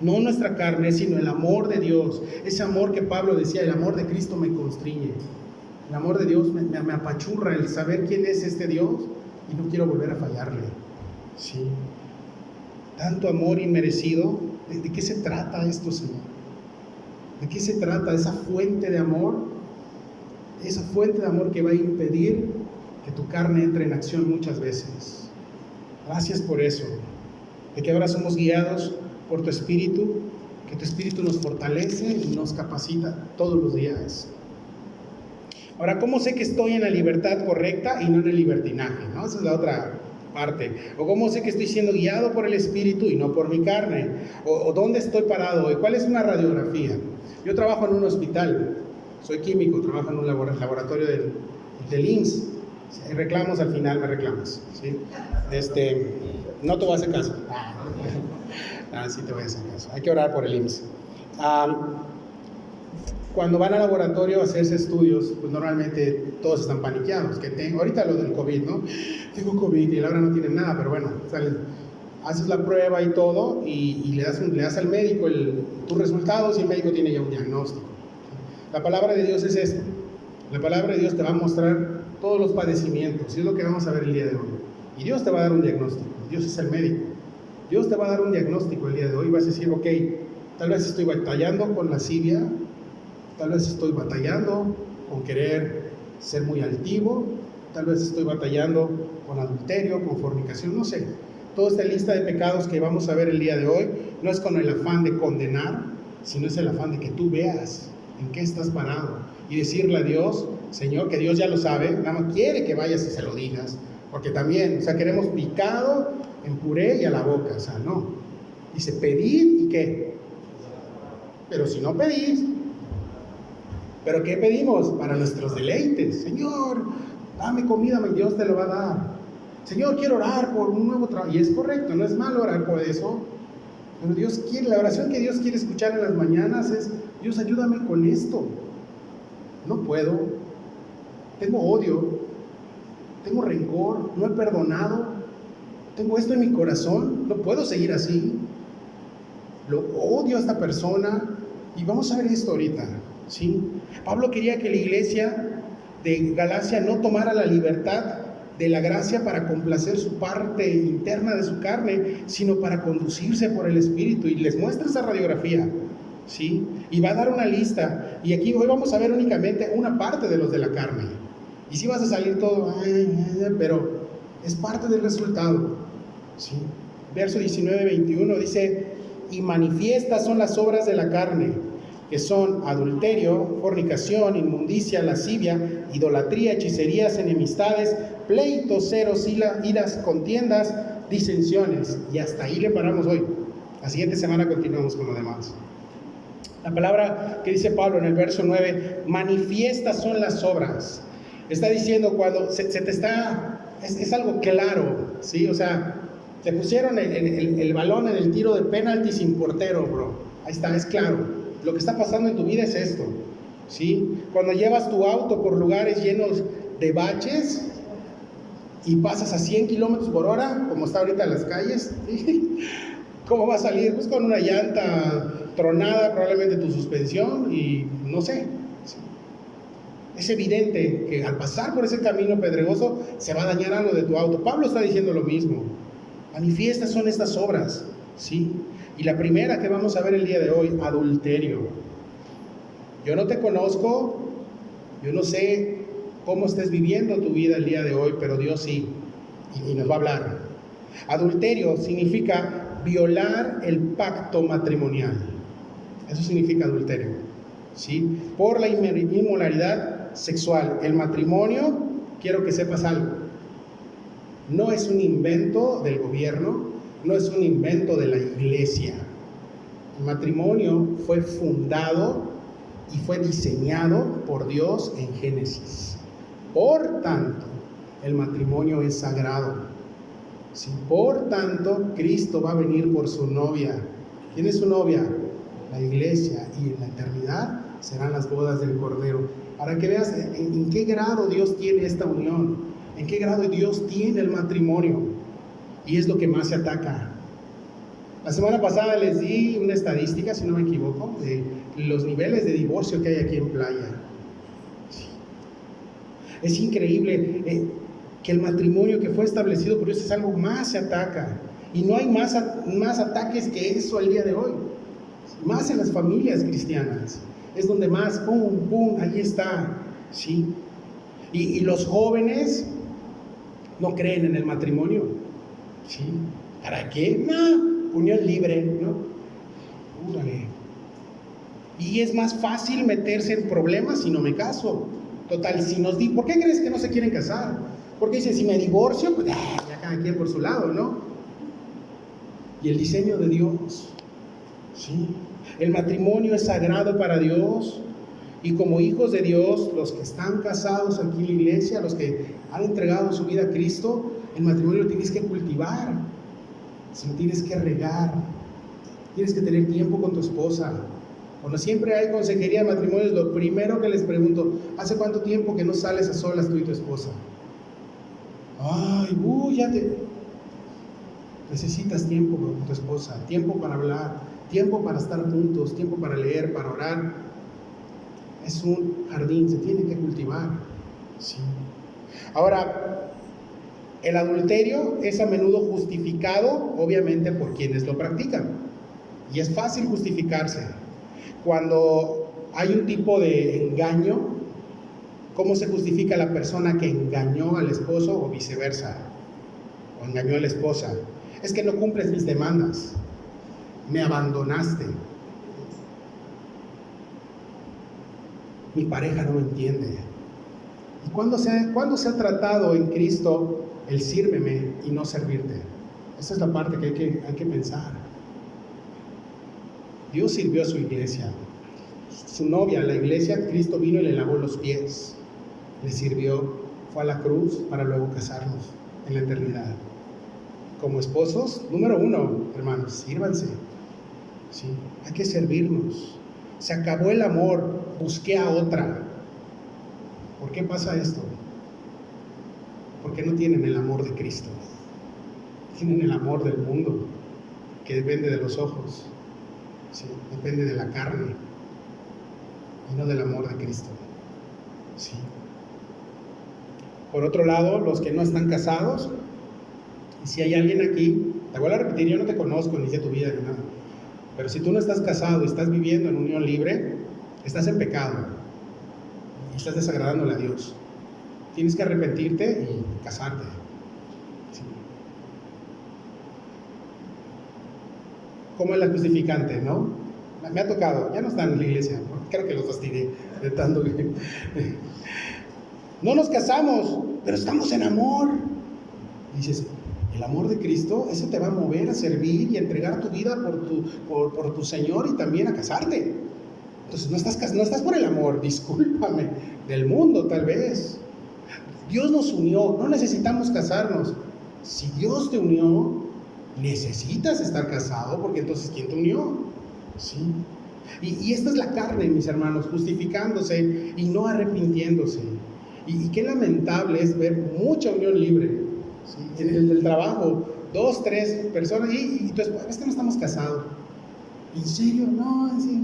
No nuestra carne, sino el amor de Dios. Ese amor que Pablo decía, el amor de Cristo me constriñe. El amor de Dios me apachurra, el saber quién es este Dios y no quiero volver a fallarle. Sí. Tanto amor inmerecido. ¿De qué se trata esto, Señor? ¿De qué se trata? Esa fuente de amor. Esa fuente de amor que va a impedir que tu carne entre en acción muchas veces. Gracias por eso. De que ahora somos guiados por tu Espíritu, que tu Espíritu nos fortalece y nos capacita todos los días. Ahora, ¿cómo sé que estoy en la libertad correcta y no en el libertinaje? ¿No? Esa es la otra parte. O cómo sé que estoy siendo guiado por el Espíritu y no por mi carne. O dónde estoy parado hoy. ¿Cuál es una radiografía? Yo trabajo en un hospital. Soy químico, trabajo en un laboratorio del IMSS. Si hay reclamos, al final me reclamas. ¿Sí? No te voy a hacer caso. Sí te voy a hacer caso. Hay que orar por el IMSS. Cuando van al laboratorio a hacerse estudios, pues normalmente todos están paniqueados. Ahorita lo del COVID, ¿no? Tengo COVID y ahora no tienen nada, pero bueno, haces la prueba y todo y le das al médico tus resultados y el médico tiene ya un diagnóstico. La palabra de Dios es esto. La palabra de Dios te va a mostrar todos los padecimientos y es lo que vamos a ver el día de hoy. Y Dios te va a dar un diagnóstico. Dios es el médico. Dios te va a dar un diagnóstico el día de hoy. Vas a decir, ok, tal vez estoy batallando con lascivia, tal vez estoy batallando con querer ser muy altivo, tal vez estoy batallando con adulterio, con fornicación, no sé. Toda esta lista de pecados que vamos a ver el día de hoy no es con el afán de condenar, sino es el afán de que tú veas en qué estás parado y decirle a Dios, Señor, que Dios ya lo sabe, nada más quiere que vayas y se lo digas, porque también, queremos picado en puré y a la boca, no. Dice, pedid y qué. Pero si no pedís, ¿pero qué pedimos? Para nuestros deleites. Señor, dame comida, Dios te lo va a dar. Señor, quiero orar por un nuevo trabajo. Y es correcto, no es malo orar por eso. Pero Dios quiere, la oración que Dios quiere escuchar en las mañanas es, Dios, ayúdame con esto. No puedo. Tengo odio. Tengo rencor. No he perdonado. tengo esto en mi corazón, no puedo seguir así, lo odio a esta persona. Y vamos a ver esto ahorita, ¿sí? Pablo quería que la iglesia de Galacia no tomara la libertad de la gracia para complacer su parte interna de su carne, sino para conducirse por el Espíritu. Y les muestra esa radiografía, ¿sí? Y va a dar una lista. Y aquí hoy vamos a ver únicamente una parte de los de la carne. Y sí vas a salir todo, pero es parte del resultado, ¿sí? Verso 19-21 dice: y manifiestas son las obras de la carne, que son adulterio, fornicación, inmundicia, lascivia, idolatría, hechicerías, enemistades, pleitos, ceros, iras, contiendas, disensiones. Y hasta ahí le paramos hoy. La siguiente semana continuamos con lo demás. La palabra que dice Pablo en el verso 9, manifiestas son las obras. Está diciendo cuando se te está, es algo claro, ¿sí? O sea, te pusieron el balón en el tiro de penalti sin portero, bro. Ahí está, es claro. Lo que está pasando en tu vida es esto, ¿sí? Cuando llevas tu auto por lugares llenos de baches y pasas a 100 kilómetros por hora, como está ahorita en las calles, ¿sí? ¿Cómo va a salir? Pues con una llanta tronada, probablemente tu suspensión y no sé, ¿sí? Es evidente que al pasar por ese camino pedregoso se va a dañar algo de tu auto. Pablo está diciendo lo mismo. Manifiestas son estas obras, ¿sí? Y la primera que vamos a ver el día de hoy, adulterio. Yo no te conozco, yo no sé cómo estés viviendo tu vida el día de hoy, pero Dios sí, y nos va a hablar. Adulterio significa violar el pacto matrimonial. Eso significa adulterio, ¿sí? Por la inmoralidad sexual. El matrimonio, quiero que sepas algo, no es un invento del gobierno, no es un invento de la iglesia. El matrimonio fue fundado y fue diseñado por Dios en Génesis. Por tanto, el matrimonio es sagrado. Si por tanto Cristo va a venir por su novia. ¿Quién es su novia? La iglesia. Y en la eternidad serán las bodas del Cordero. Para que veas en qué grado Dios tiene esta unión, en qué grado Dios tiene el matrimonio. Y es lo que más se ataca. La semana pasada les di una estadística, si no me equivoco, de los niveles de divorcio que hay aquí en Playa. Sí. Es increíble que el matrimonio que fue establecido por Dios es algo más se ataca. Y no hay más ataques que eso el día de hoy. Más en las familias cristianas. Es donde más, pum, pum, ahí está. ¿Sí? Y los jóvenes no creen en el matrimonio. ¿Sí? ¿Para qué? No, unión libre, ¿no? Úrale. Y es más fácil meterse en problemas si no me caso. Total, si nos ¿por qué crees que no se quieren casar? Porque dicen, si me divorcio, pues ya cada quien por su lado, ¿no? Y el diseño de Dios, ¿sí? El matrimonio es sagrado para Dios. Y como hijos de Dios, los que están casados aquí en la iglesia, los que han entregado su vida a Cristo, el matrimonio lo tienes que cultivar, se lo tienes que regar, tienes que tener tiempo con tu esposa. Cuando siempre hay consejería de matrimonios, lo primero que les pregunto, ¿hace cuánto tiempo que no sales a solas tú y tu esposa? Ay, necesitas tiempo con tu esposa, tiempo para hablar, tiempo para estar juntos, tiempo para leer, para orar. Es un jardín, se tiene que cultivar, ¿sí? Ahora, el adulterio es a menudo justificado, obviamente, por quienes lo practican. Y es fácil justificarse. Cuando hay un tipo de engaño, ¿cómo se justifica la persona que engañó al esposo o viceversa? O engañó a la esposa. Es que no cumples mis demandas. Me abandonaste. Mi pareja no me entiende. ¿Y cuándo se ha tratado en Cristo el sírveme y no servirte? Esa es la parte que hay que pensar. Dios sirvió a su iglesia. Su novia, la iglesia, Cristo vino y le lavó los pies. Le sirvió, fue a la cruz para luego casarnos en la eternidad. Como esposos, número 1, hermanos, sírvanse. ¿Sí? Hay que servirnos. Se acabó el amor, busqué a otra. ¿Por qué pasa esto? Porque no tienen el amor de Cristo. tienen el amor del mundo, que depende de los ojos, ¿sí? Depende de la carne y no del amor de Cristo, ¿sí? Por otro lado, los que no están casados, y si hay alguien aquí, te voy a repetir, yo no te conozco ni sé tu vida ni nada, pero si tú no estás casado y estás viviendo en unión libre, estás en pecado y estás desagradándole a Dios. Tienes que arrepentirte y casarte. Sí. ¿Cómo es la justificante, no? Me ha tocado, ya no están en la iglesia, ¿no? Creo que los fastidié de tanto que... No nos casamos, pero estamos en amor. Y dices, el amor de Cristo, eso te va a mover a servir y a entregar tu vida por tu Señor y también a casarte. Entonces no estás por el amor, discúlpame, del mundo tal vez. Dios nos unió, no necesitamos casarnos. Si Dios te unió, necesitas estar casado, porque entonces ¿quién te unió? ¿Sí? Y esta es la carne, mis hermanos, justificándose y no arrepintiéndose. Y qué lamentable es ver mucha unión libre, ¿sí? En el trabajo, 2, 3 personas, y tú es que no estamos casados. ¿En serio? No, en serio.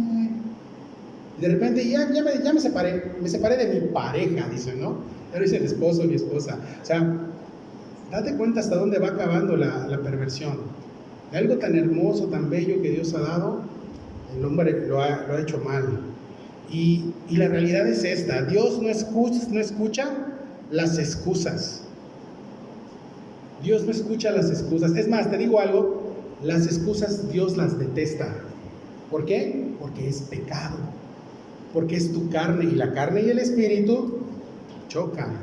Y de repente ya me separé de mi pareja, dicen, ¿no? Ya lo dice el esposo y mi esposa. O sea, date cuenta hasta dónde va acabando la perversión. De algo tan hermoso, tan bello que Dios ha dado, el hombre lo ha hecho mal. Y la realidad es esta: Dios no escucha las excusas. Dios no escucha las excusas. Es más, te digo algo, las excusas Dios las detesta. ¿Por qué? Porque es pecado. Porque es tu carne, y la carne y el espíritu chocan.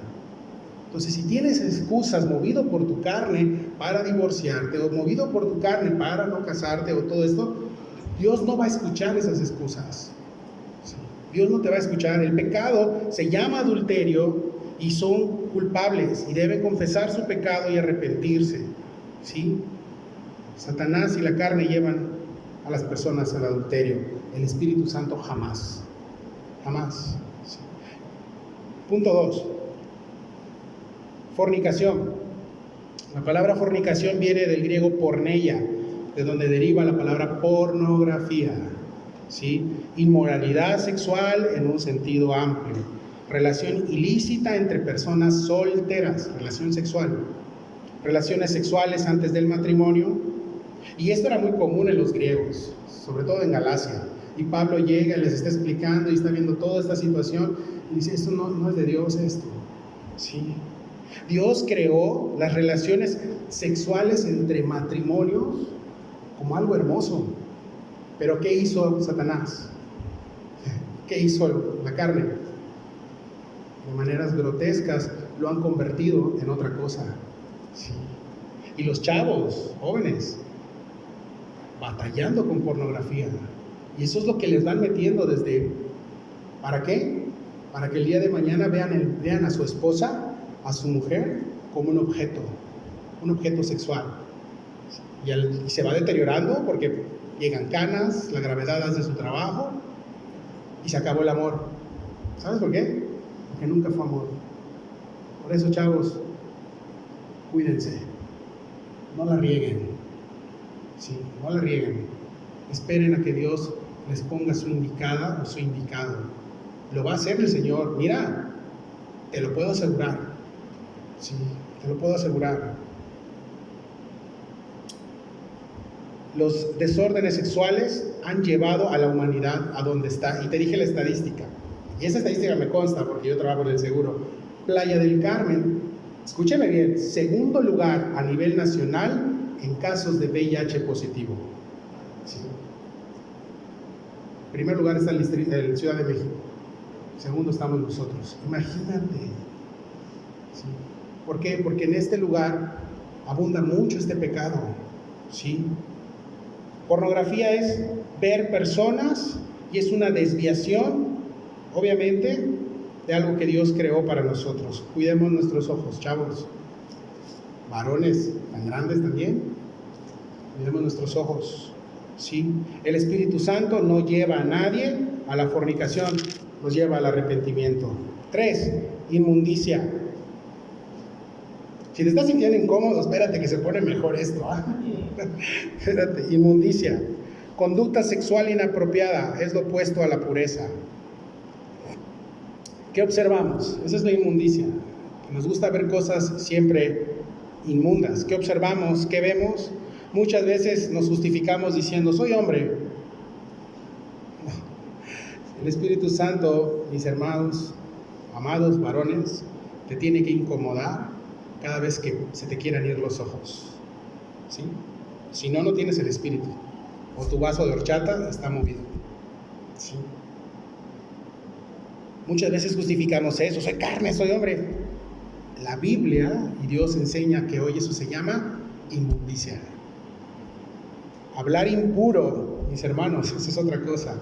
Entonces, si tienes excusas movido por tu carne para divorciarte, o movido por tu carne para no casarte, o todo esto, Dios no va a escuchar esas excusas. ¿Sí? Dios no te va a escuchar. El pecado se llama adulterio y son culpables y deben confesar su pecado y arrepentirse. ¿Sí? Satanás y la carne llevan a las personas al adulterio. El Espíritu Santo jamás. Jamás. ¿Sí? Punto 2. Fornicación. La palabra fornicación viene del griego porneia, de donde deriva la palabra pornografía. ¿Sí? Inmoralidad sexual en un sentido amplio. Relación ilícita entre personas solteras, relación sexual. Relaciones sexuales antes del matrimonio. Y esto era muy común en los griegos, sobre todo en Galacia. Y Pablo llega y les está explicando y está viendo toda esta situación y dice, esto no es de Dios esto. ¿Sí? Dios creó las relaciones sexuales entre matrimonios como algo hermoso. Pero ¿qué hizo Satanás? ¿Qué hizo la carne? De maneras grotescas lo han convertido en otra cosa. ¿Sí? Y los chavos, jóvenes, batallando con pornografía. Y eso es lo que les van metiendo desde... ¿Para qué? Para que el día de mañana vean a su esposa, a su mujer, como un objeto sexual. Y se va deteriorando porque llegan canas, la gravedad hace su trabajo y se acabó el amor. ¿Sabes por qué? Porque nunca fue amor. Por eso, chavos, cuídense, no la rieguen. Sí, no la rieguen. Esperen a que Dios les ponga su indicada o su indicado. Lo va a hacer el Señor. Mira, te lo puedo asegurar. Sí, te lo puedo asegurar. Los desórdenes sexuales han llevado a la humanidad a donde está. Y te dije la estadística. Y esa estadística me consta porque yo trabajo en el seguro. Playa del Carmen, escúcheme bien, segundo lugar a nivel nacional en casos de VIH positivo. ¿Sí? En primer lugar está el Ciudad de México. Segundo estamos nosotros. Imagínate. ¿Sí? ¿Por qué? Porque en este lugar abunda mucho este pecado. ¿Sí? Pornografía es ver personas y es una desviación, obviamente, de algo que Dios creó para nosotros. Cuidemos nuestros ojos, chavos. Varones tan grandes también. Cuidemos nuestros ojos. ¿Sí? El Espíritu Santo no lleva a nadie a la fornicación, nos lleva al arrepentimiento. 3. Inmundicia. Si te estás sintiendo incómodo, espérate que se pone mejor esto. Espérate, inmundicia. Conducta sexual inapropiada es lo opuesto a la pureza. ¿Qué observamos? Esa es la inmundicia. Nos gusta ver cosas siempre inmundas. ¿Qué observamos? ¿Qué vemos? Muchas veces nos justificamos diciendo, soy hombre. El Espíritu Santo, mis hermanos, amados varones, te tiene que incomodar cada vez que se te quieran ir los ojos, ¿sí? Si no, no tienes el Espíritu, o tu vaso de horchata está movido, ¿sí? Muchas veces justificamos eso, soy carne, soy hombre. La Biblia y Dios enseña que hoy eso se llama inmundicia. Hablar impuro, mis hermanos, eso es otra cosa.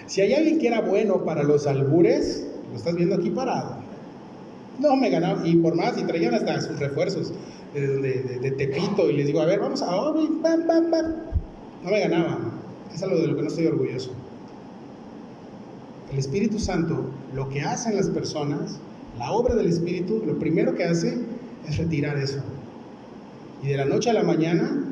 Si hay alguien que era bueno para los albures, lo estás viendo aquí parado. No me ganaba, y por más, y traían hasta sus refuerzos de Tepito, y les digo, a ver, vamos a pam, pam, pam. No me ganaba. Es algo de lo que no estoy orgulloso. El Espíritu Santo, lo que hacen las personas, la obra del Espíritu, lo primero que hace es retirar eso. Y de la noche a la mañana,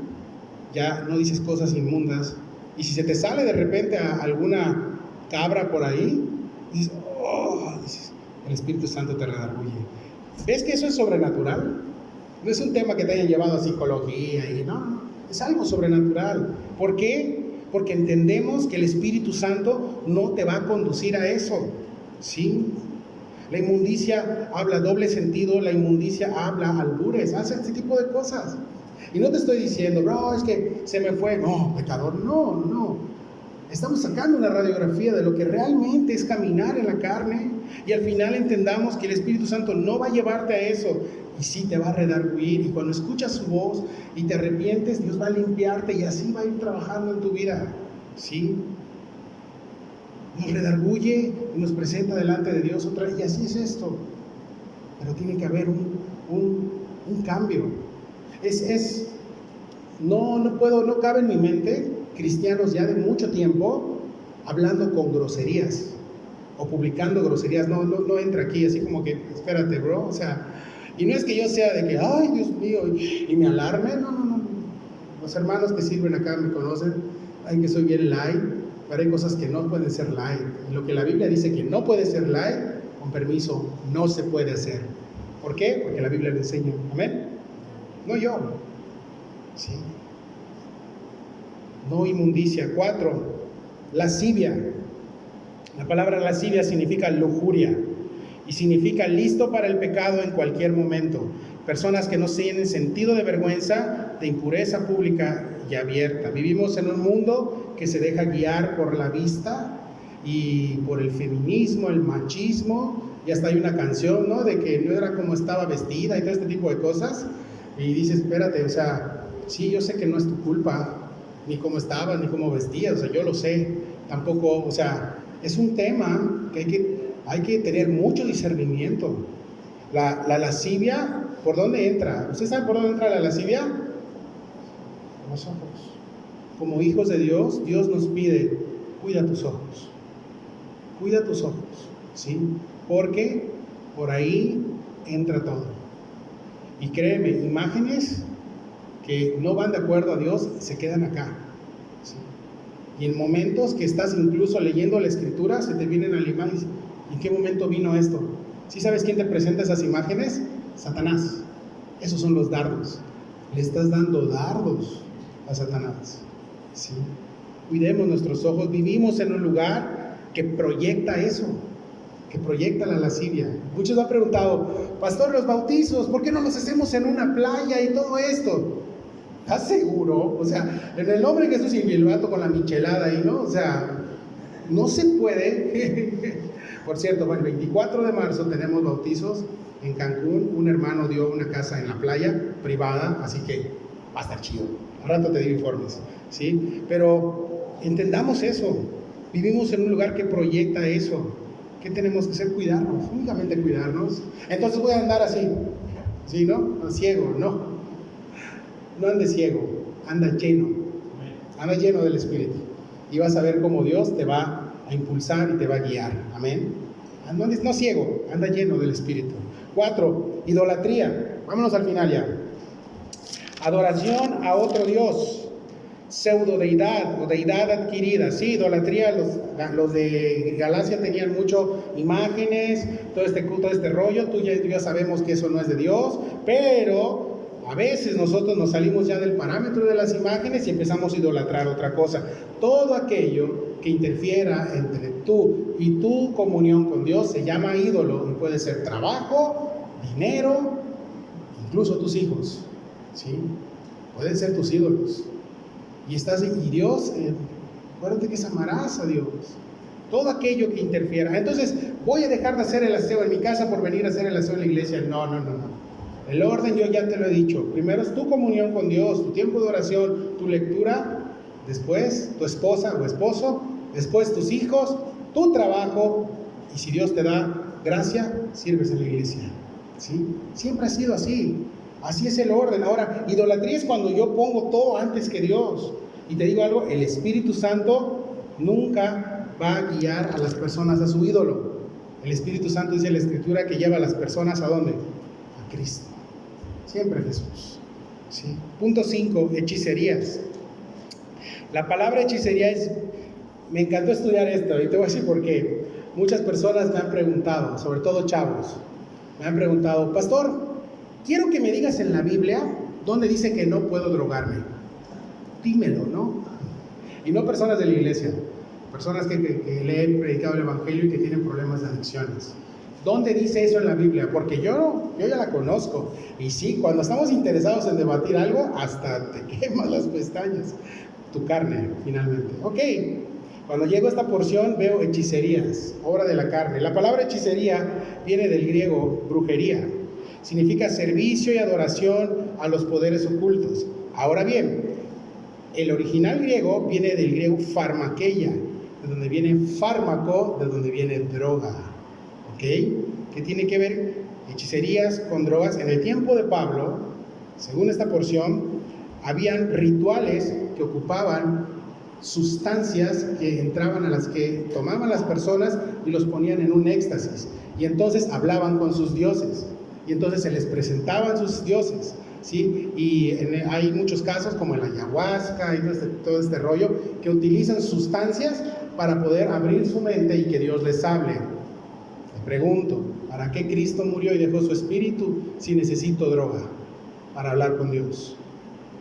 ya no dices cosas inmundas. Y si se te sale de repente a alguna cabra por ahí, dices, el Espíritu Santo te redarguye. ¿Ves que eso es sobrenatural? No es un tema que te hayan llevado a psicología y no, es algo sobrenatural. ¿Por qué? Porque entendemos que el Espíritu Santo no te va a conducir a eso, ¿sí? La inmundicia habla doble sentido, la inmundicia habla albures, hace este tipo de cosas. Y no te estoy diciendo, bro, es que se me fue, no, pecador, no. Estamos sacando una radiografía de lo que realmente es caminar en la carne, y al final entendamos que el Espíritu Santo no va a llevarte a eso, y sí te va a redarguir, y cuando escuchas su voz y te arrepientes, Dios va a limpiarte y así va a ir trabajando en tu vida, ¿sí? Nos redarguye y nos presenta delante de Dios otra vez, y así es esto. Pero tiene que haber un cambio. No cabe en mi mente cristianos ya de mucho tiempo hablando con groserías o publicando groserías. No entra aquí, así como que, espérate, bro, o sea, y no es que yo sea de que, ay, Dios mío, y me alarme, no. Los hermanos que sirven acá me conocen, saben que soy bien light, pero hay cosas que no pueden ser light. Y lo que la Biblia dice que no puede ser light, con permiso, no se puede hacer. ¿Por qué? Porque la Biblia lo enseña. ¿Amén? No yo. Sí. No inmundicia. 4. Lascivia. La palabra lascivia significa lujuria y significa listo para el pecado en cualquier momento. Personas que no tienen sentido de vergüenza, de impureza pública y abierta. Vivimos en un mundo que se deja guiar por la vista y por el feminismo, el machismo, y hasta hay una canción, ¿no?, de que no era como estaba vestida y todo este tipo de cosas, y dices, espérate, o sea, sí, yo sé que no es tu culpa, ni cómo estabas, ni cómo vestías, o sea, yo lo sé, tampoco, o sea, es un tema que hay que tener mucho discernimiento. La lascivia, ¿por dónde entra? ¿Usted sabe por dónde entra la lascivia? Los ojos. Como hijos de Dios, Dios nos pide, cuida tus ojos, ¿sí? Porque por ahí entra todo. Y créeme, imágenes que no van de acuerdo a Dios se quedan acá, ¿sí? Y en momentos que estás incluso leyendo la Escritura, se te vienen a la imagen. ¿En qué momento vino esto? ¿Sí sabes quién te presenta esas imágenes? Satanás. Esos son los dardos. Le estás dando dardos a Satanás, ¿sí? Cuidemos nuestros ojos. Vivimos en un lugar que proyecta eso, que proyecta la lascivia. Muchos me han preguntado, pastor, los bautizos, ¿por qué no los hacemos en una playa y todo esto? ¿Estás seguro? O sea, en el nombre de Jesús, y el vato con la michelada ahí, ¿no? O sea, no se puede. Por cierto, el 24 de marzo tenemos bautizos en Cancún. Un hermano dio una casa en la playa privada, así que va a estar chido. Al rato te digo informes, ¿sí? Pero entendamos eso. Vivimos en un lugar que proyecta eso. ¿Qué tenemos que hacer? Cuidarnos, únicamente cuidarnos. Entonces voy a andar así, ¿sí, no? Ciego, no. No andes ciego, anda lleno del Espíritu. Y vas a ver cómo Dios te va a impulsar y te va a guiar. Amén. No ciego, anda lleno del Espíritu. 4. Idolatría. vámonos al final ya. Adoración a otro Dios, pseudo-deidad o deidad adquirida. Sí, idolatría, los de Galacia tenían mucho imágenes, todo este rollo. Tú ya sabemos que eso no es de Dios, pero a veces nosotros nos salimos ya del parámetro de las imágenes y empezamos a idolatrar otra cosa. Todo aquello que interfiera entre tú y tu comunión con Dios se llama ídolo, y puede ser trabajo, dinero, incluso tus hijos, ¿sí? Pueden ser tus ídolos. Y Dios, acuérdate que amarás a Dios. Todo aquello que interfiera. Entonces, voy a dejar de hacer el aseo en mi casa por venir a hacer el aseo en la iglesia. No. El orden yo ya te lo he dicho. Primero es tu comunión con Dios, tu tiempo de oración, tu lectura, después tu esposa o esposo, después tus hijos, tu trabajo, y si Dios te da gracia, sirves en la iglesia, ¿sí? Siempre ha sido así. Así es el orden. Ahora, idolatría es cuando yo pongo todo antes que Dios. Y te digo algo, el Espíritu Santo nunca va a guiar a las personas a su ídolo. El Espíritu Santo dice en la Escritura que lleva a las personas ¿a dónde? A Cristo. Siempre Jesús, ¿sí? Punto 5, hechicerías. La palabra hechicería me encantó estudiar esto, y te voy a decir por qué. Muchas personas me han preguntado, sobre todo chavos, me han preguntado: pastor, quiero que me digas en la Biblia dónde dice que no puedo drogarme. Dímelo, ¿no? Y no personas de la iglesia, personas que le he predicado el Evangelio y que tienen problemas de adicciones. ¿Dónde dice eso en la Biblia? Porque yo ya la conozco. Y sí, cuando estamos interesados en debatir algo, hasta te quemas las pestañas, tu carne, finalmente. Ok, cuando llego a esta porción veo hechicerías, obra de la carne. La palabra hechicería viene del griego brujería. Significa servicio y adoración a los poderes ocultos. Ahora bien, el original griego viene del griego pharmakeia, de donde viene fármaco, de donde viene droga. ¿Ok? ¿Qué tiene que ver hechicerías con drogas? En el tiempo de Pablo, según esta porción, habían rituales que ocupaban sustancias que entraban a las que tomaban las personas y los ponían en un éxtasis. Y entonces hablaban con sus dioses. Y entonces se les presentaban sus dioses, ¿sí? Y hay muchos casos como el ayahuasca y todo este rollo que utilizan sustancias para poder abrir su mente y que Dios les hable. Pregunto, ¿para qué Cristo murió y dejó su espíritu si necesito droga para hablar con Dios?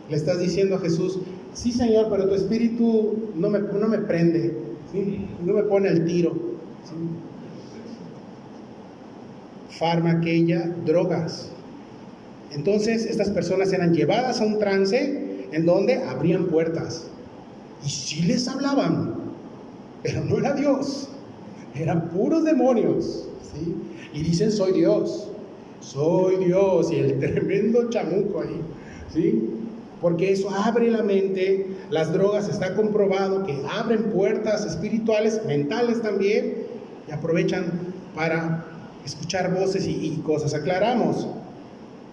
Le estás diciendo a Jesús: sí, Señor, pero tu espíritu no me prende, ¿sí? No me pone al tiro, ¿sí? Fármakeia, drogas. Entonces estas personas eran llevadas a un trance en donde abrían puertas y sí les hablaban, pero no era Dios, eran puros demonios, ¿sí? Y dicen: soy Dios, y el tremendo chamuco ahí, ¿sí? Porque eso abre la mente. Las drogas está comprobado que abren puertas espirituales, mentales también, y aprovechan para escuchar voces y cosas. Aclaramos,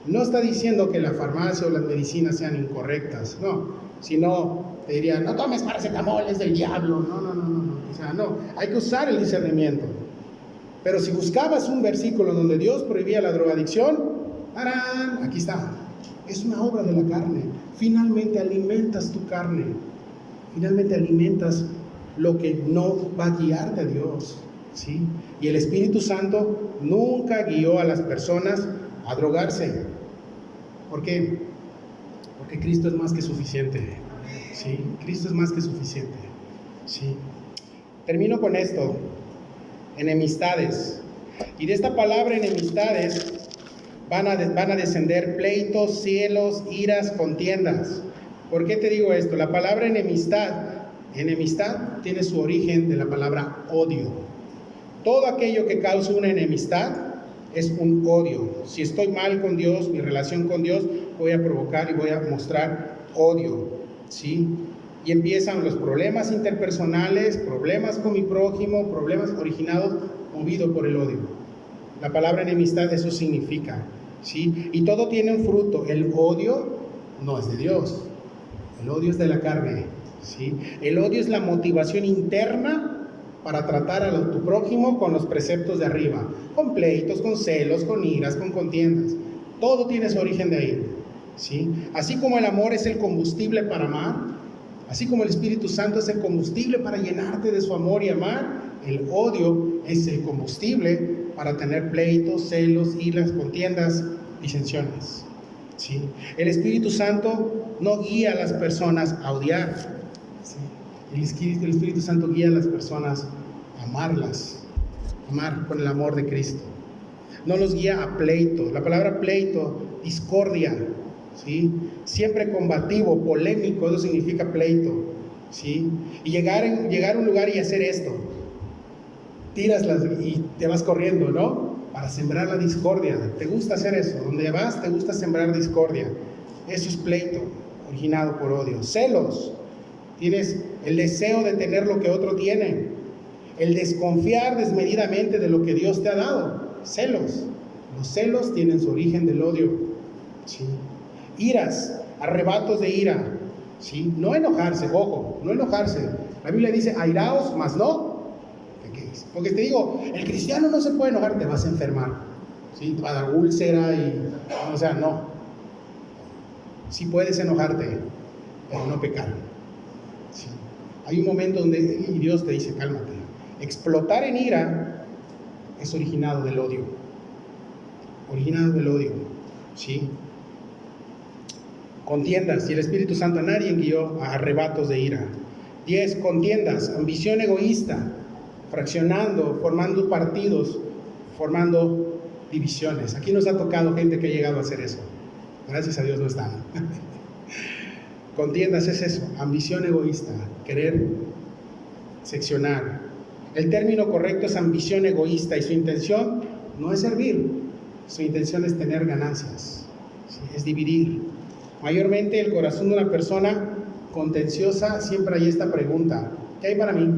no está diciendo que la farmacia o las medicinas sean incorrectas, no, sino te dirían: no tomes paracetamol, es del diablo. No, o sea, no, hay que usar el discernimiento. Pero si buscabas un versículo donde Dios prohibía la drogadicción, ¡tarán!, aquí está. Es una obra de la carne. Finalmente alimentas tu carne, finalmente alimentas lo que no va a guiarte a Dios, ¿sí? Y el Espíritu Santo nunca guió a las personas a drogarse. ¿Por qué? Porque Cristo es más que suficiente, ¿sí? Cristo es más que suficiente, ¿sí? Termino con esto: enemistades. Y de esta palabra enemistades van a descender pleitos, celos, iras, contiendas. ¿Por qué te digo esto? La palabra enemistad tiene su origen de la palabra odio. Todo aquello que causa una enemistad es un odio. Si estoy mal con Dios, mi relación con Dios, voy a provocar y voy a mostrar odio, ¿sí? Y empiezan los problemas interpersonales, problemas con mi prójimo, problemas originados, movidos por el odio. La palabra enemistad eso significa, ¿sí? Y todo tiene un fruto. El odio no es de Dios, el odio es de la carne, ¿sí? El odio es la motivación interna para tratar a tu prójimo con los preceptos de arriba, con pleitos, con celos, con iras, con contiendas. Todo tiene su origen de ahí, ¿sí? Así como el amor es el combustible para amar, así como el Espíritu Santo es el combustible para llenarte de su amor y amar, el odio es el combustible para tener pleitos, celos, iras, contiendas, disensiones, ¿sí? El Espíritu Santo no guía a las personas a odiar, ¿sí? El Espíritu Santo guía a las personas a amarlas, amar con el amor de Cristo. No los guía a pleito. La palabra pleito, discordia, ¿sí? Siempre combativo, polémico, eso significa pleito, ¿sí? Y llegar a un lugar y hacer esto, y te vas corriendo, ¿no? Para sembrar la discordia. ¿Te gusta hacer eso? Donde vas, te gusta sembrar discordia. Eso es pleito, originado por odio. Celos. Tienes el deseo de tener lo que otro tiene. El desconfiar desmedidamente de lo que Dios te ha dado. Celos. Los celos tienen su origen del odio, ¿sí? Iras, arrebatos de ira, ¿sí? No enojarse, ojo, no enojarse. La Biblia dice, airaos, mas no pequéis. Porque te digo, el cristiano no se puede enojar, te vas a enfermar, ¿sí? Te va a dar úlcera o sea, no. Sí puedes enojarte, pero no pecar, ¿sí? Hay un momento donde Dios te dice, cálmate. Explotar en ira es originado del odio, ¿sí? Contiendas, y el Espíritu Santo a nadie guió a arrebatos de ira. 10, contiendas, ambición egoísta, fraccionando, formando partidos, formando divisiones. Aquí nos ha tocado gente que ha llegado a hacer eso. Gracias a Dios no están. Contiendas es eso, ambición egoísta, querer seccionar. El término correcto es ambición egoísta y su intención no es servir, su intención es tener ganancias, ¿sí? Es dividir. Mayormente el corazón de una persona contenciosa siempre hay esta pregunta, ¿qué hay para mí?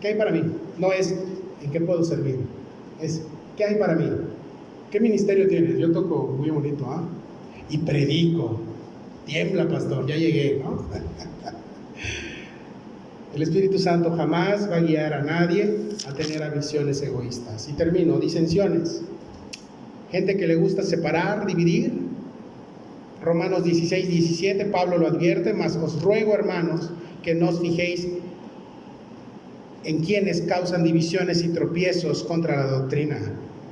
¿Qué hay para mí? No es ¿en qué puedo servir? Es ¿qué hay para mí? ¿Qué ministerio tienes? Yo toco muy bonito, ¿ah? Y predico. Tiembla, pastor, ya llegué, ¿no? El Espíritu Santo jamás va a guiar a nadie a tener ambiciones egoístas. Y termino, disensiones. Gente que le gusta separar, dividir. Romanos 16, 17, Pablo lo advierte, mas os ruego, hermanos, que no os fijéis en quienes causan divisiones y tropiezos contra la doctrina.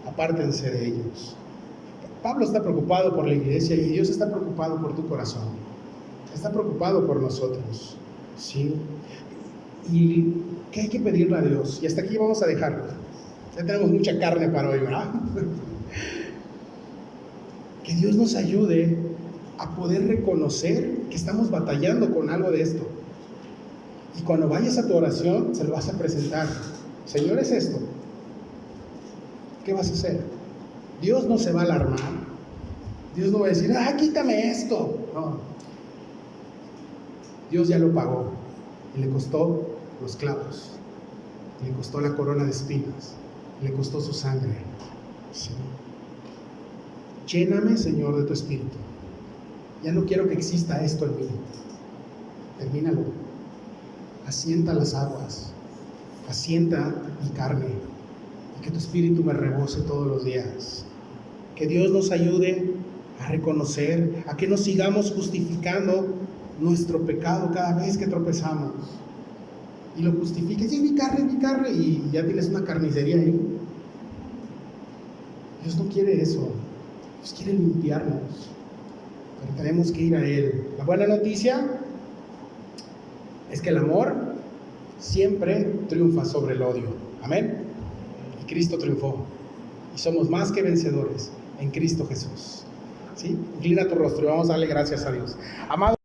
Apártense de ellos. Pablo está preocupado por la iglesia y Dios está preocupado por tu corazón. Está preocupado por nosotros, ¿sí? ¿Y qué hay que pedirle a Dios? Y hasta aquí vamos a dejarlo. Ya tenemos mucha carne para hoy, ¿verdad? Que Dios nos ayude a poder reconocer que estamos batallando con algo de esto. Y cuando vayas a tu oración, se lo vas a presentar. Señor, es esto. ¿Qué vas a hacer? Dios no se va a alarmar. Dios no va a decir, quítame esto. No. Dios ya lo pagó. Y le costó los clavos. Le costó la corona de espinas. Le costó su sangre. Sí. Lléname, Señor, de tu espíritu. Ya no quiero que exista esto en mí. Termínalo. Asienta las aguas. Asienta mi carne. Y que tu espíritu me rebose todos los días. Que Dios nos ayude a reconocer, a que no sigamos justificando nuestro pecado cada vez que tropezamos. Y lo justifiques, sí, mi carne, y ya tienes una carnicería ahí. Dios no quiere eso. Dios quiere limpiarnos. Pero tenemos que ir a Él. La buena noticia es que el amor siempre triunfa sobre el odio. Amén. Y Cristo triunfó. Y somos más que vencedores en Cristo Jesús. ¿Sí? Inclina tu rostro y vamos a darle gracias a Dios. Amado.